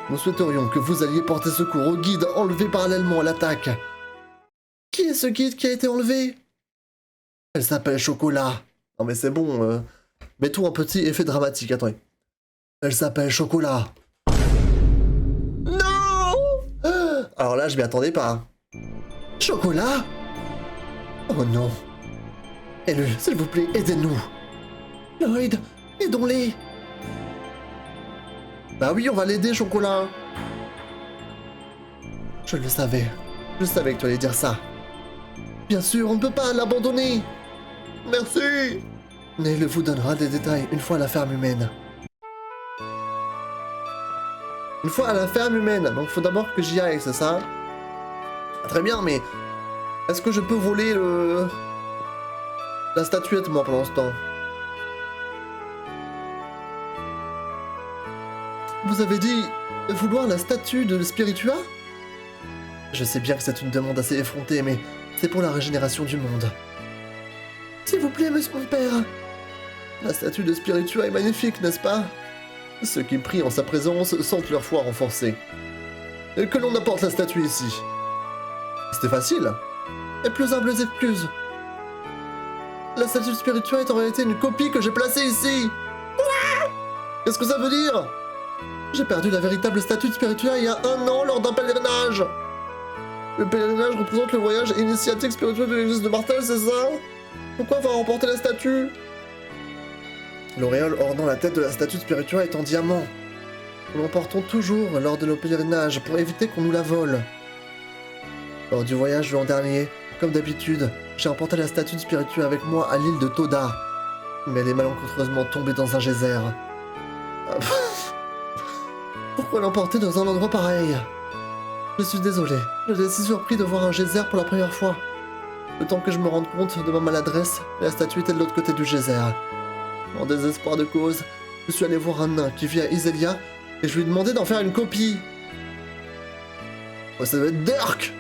Nous souhaiterions que vous alliez porter secours au guide enlevé parallèlement à l'attaque. Qui est ce guide qui a été enlevé? Elle s'appelle Chocolat. Non mais c'est bon, mettons un petit effet dramatique, attendez. Elle s'appelle Chocolat. Non! Alors là, je m'y attendais pas. Chocolat? Oh non. Élu, s'il vous plaît, aidez-nous. Lloyd, aidons-les. Bah oui, on va l'aider, Chocolat. Je le savais. Je savais que tu allais dire ça. Bien sûr, on ne peut pas l'abandonner. Merci. Neil vous donnera des détails une fois à la ferme humaine. Une fois à la ferme humaine, donc faut d'abord que j'y aille, c'est ça? Très bien, mais est-ce que je peux voler la statuette, moi, pendant ce temps? Vous avez dit vouloir la statue de Spiritua? Je sais bien que c'est une demande assez effrontée, mais c'est pour la régénération du monde. S'il vous plaît, monsieur mon père. La statue de Spiritua est magnifique, n'est-ce pas? Ceux qui prient en sa présence sentent leur foi renforcée. Et que l'on apporte la statue ici. C'était facile. Et plus humbles excuses. La statue de Spiritua est en réalité une copie que j'ai placée ici. Qu'est-ce que ça veut dire? J'ai perdu la véritable statue de Spiritua il y a 1 an lors d'un pèlerinage. Le pèlerinage représente le voyage initiatique spirituel de l'église de Martel, c'est ça? Pourquoi avoir emporté la statue? L'auréole ornant la tête de la statue de Spiritua est en diamant. Nous l'emportons toujours lors de nos pèlerinages pour éviter qu'on nous la vole. Lors du voyage de l'an dernier, comme d'habitude, j'ai emporté la statue de Spiritua avec moi à l'île de Toda. Mais elle est malencontreusement tombée dans un geyser. Pourquoi l'emporter dans un endroit pareil? Je suis désolé, j'étais si surpris de voir un geyser pour la première fois. Le temps que je me rende compte de ma maladresse, la statue était de l'autre côté du geyser. En désespoir de cause, je suis allé voir un nain qui vit à Iselia et je lui ai demandé d'en faire une copie. Oh, ça doit être Dirk!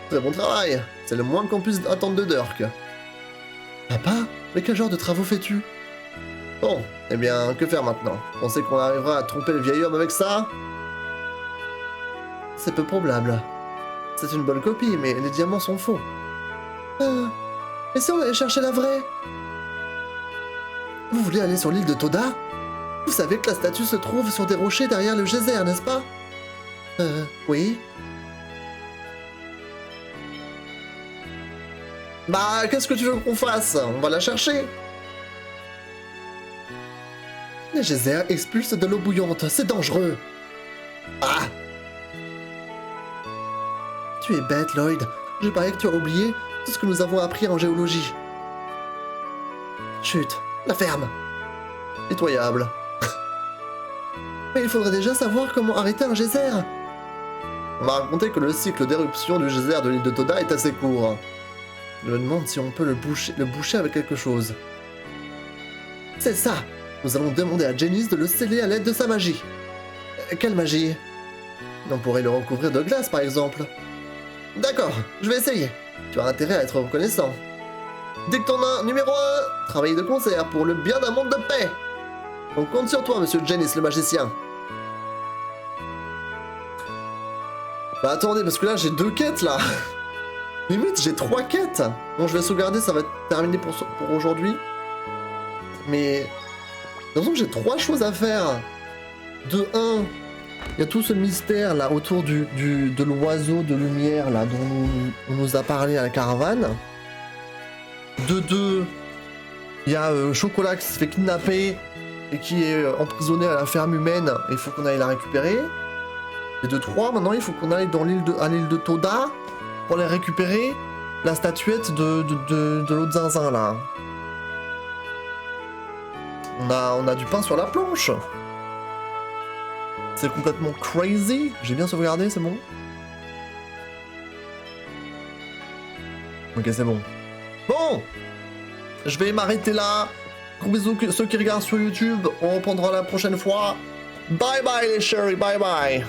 Très bon travail, c'est le moins qu'on puisse attendre de Dirk. Papa, mais quel genre de travaux fais-tu? Bon, eh bien, que faire maintenant? Pensez qu'on arrivera à tromper le vieil homme avec ça? C'est peu probable. C'est une bonne copie, mais les diamants sont faux. Et si on allait chercher la vraie? Vous voulez aller sur l'île de Toda? Vous savez que la statue se trouve sur des rochers derrière le geyser, n'est-ce pas? Oui. Bah, qu'est-ce que tu veux qu'on fasse? On va la chercher. Les geysers expulsent de l'eau bouillante, c'est dangereux. Ah! Tu es bête, Lloyd. Je parie que tu as oublié tout ce que nous avons appris en géologie. Chut, la ferme. Pitoyable. Mais il faudrait déjà savoir comment arrêter un geyser. On m'a raconté que le cycle d'éruption du geyser de l'île de Toda est assez court. Je me demande si on peut le boucher avec quelque chose. C'est ça. Nous allons demander à Janice de le sceller à l'aide de sa magie. Quelle magie? On pourrait le recouvrir de glace, par exemple. D'accord, je vais essayer. Tu as intérêt à être reconnaissant. Dicton numéro 1. Travailler de concert pour le bien d'un monde de paix. On compte sur toi, monsieur Janice le magicien. Bah attendez, parce que là j'ai 2 quêtes là. Limite j'ai 3 quêtes. Bon, je vais sauvegarder, ça va être terminé pour aujourd'hui. Mais... j'ai l'impression que j'ai 3 choses à faire. De 1, il y a tout ce mystère là autour de l'oiseau de lumière là dont on nous a parlé à la caravane. De 2, il y a Chocolat qui se fait kidnapper et qui est emprisonné à la ferme humaine et il faut qu'on aille la récupérer. Et de 3, maintenant il faut qu'on aille à l'île de Toda pour aller récupérer la statuette de l'autre zinzin là. On a du pain sur la planche. C'est complètement crazy. J'ai bien sauvegardé, c'est bon? Ok, c'est bon. Bon! Je vais m'arrêter là. Gros bisous ceux qui regardent sur YouTube. On reprendra la prochaine fois. Bye bye les chéris, bye bye.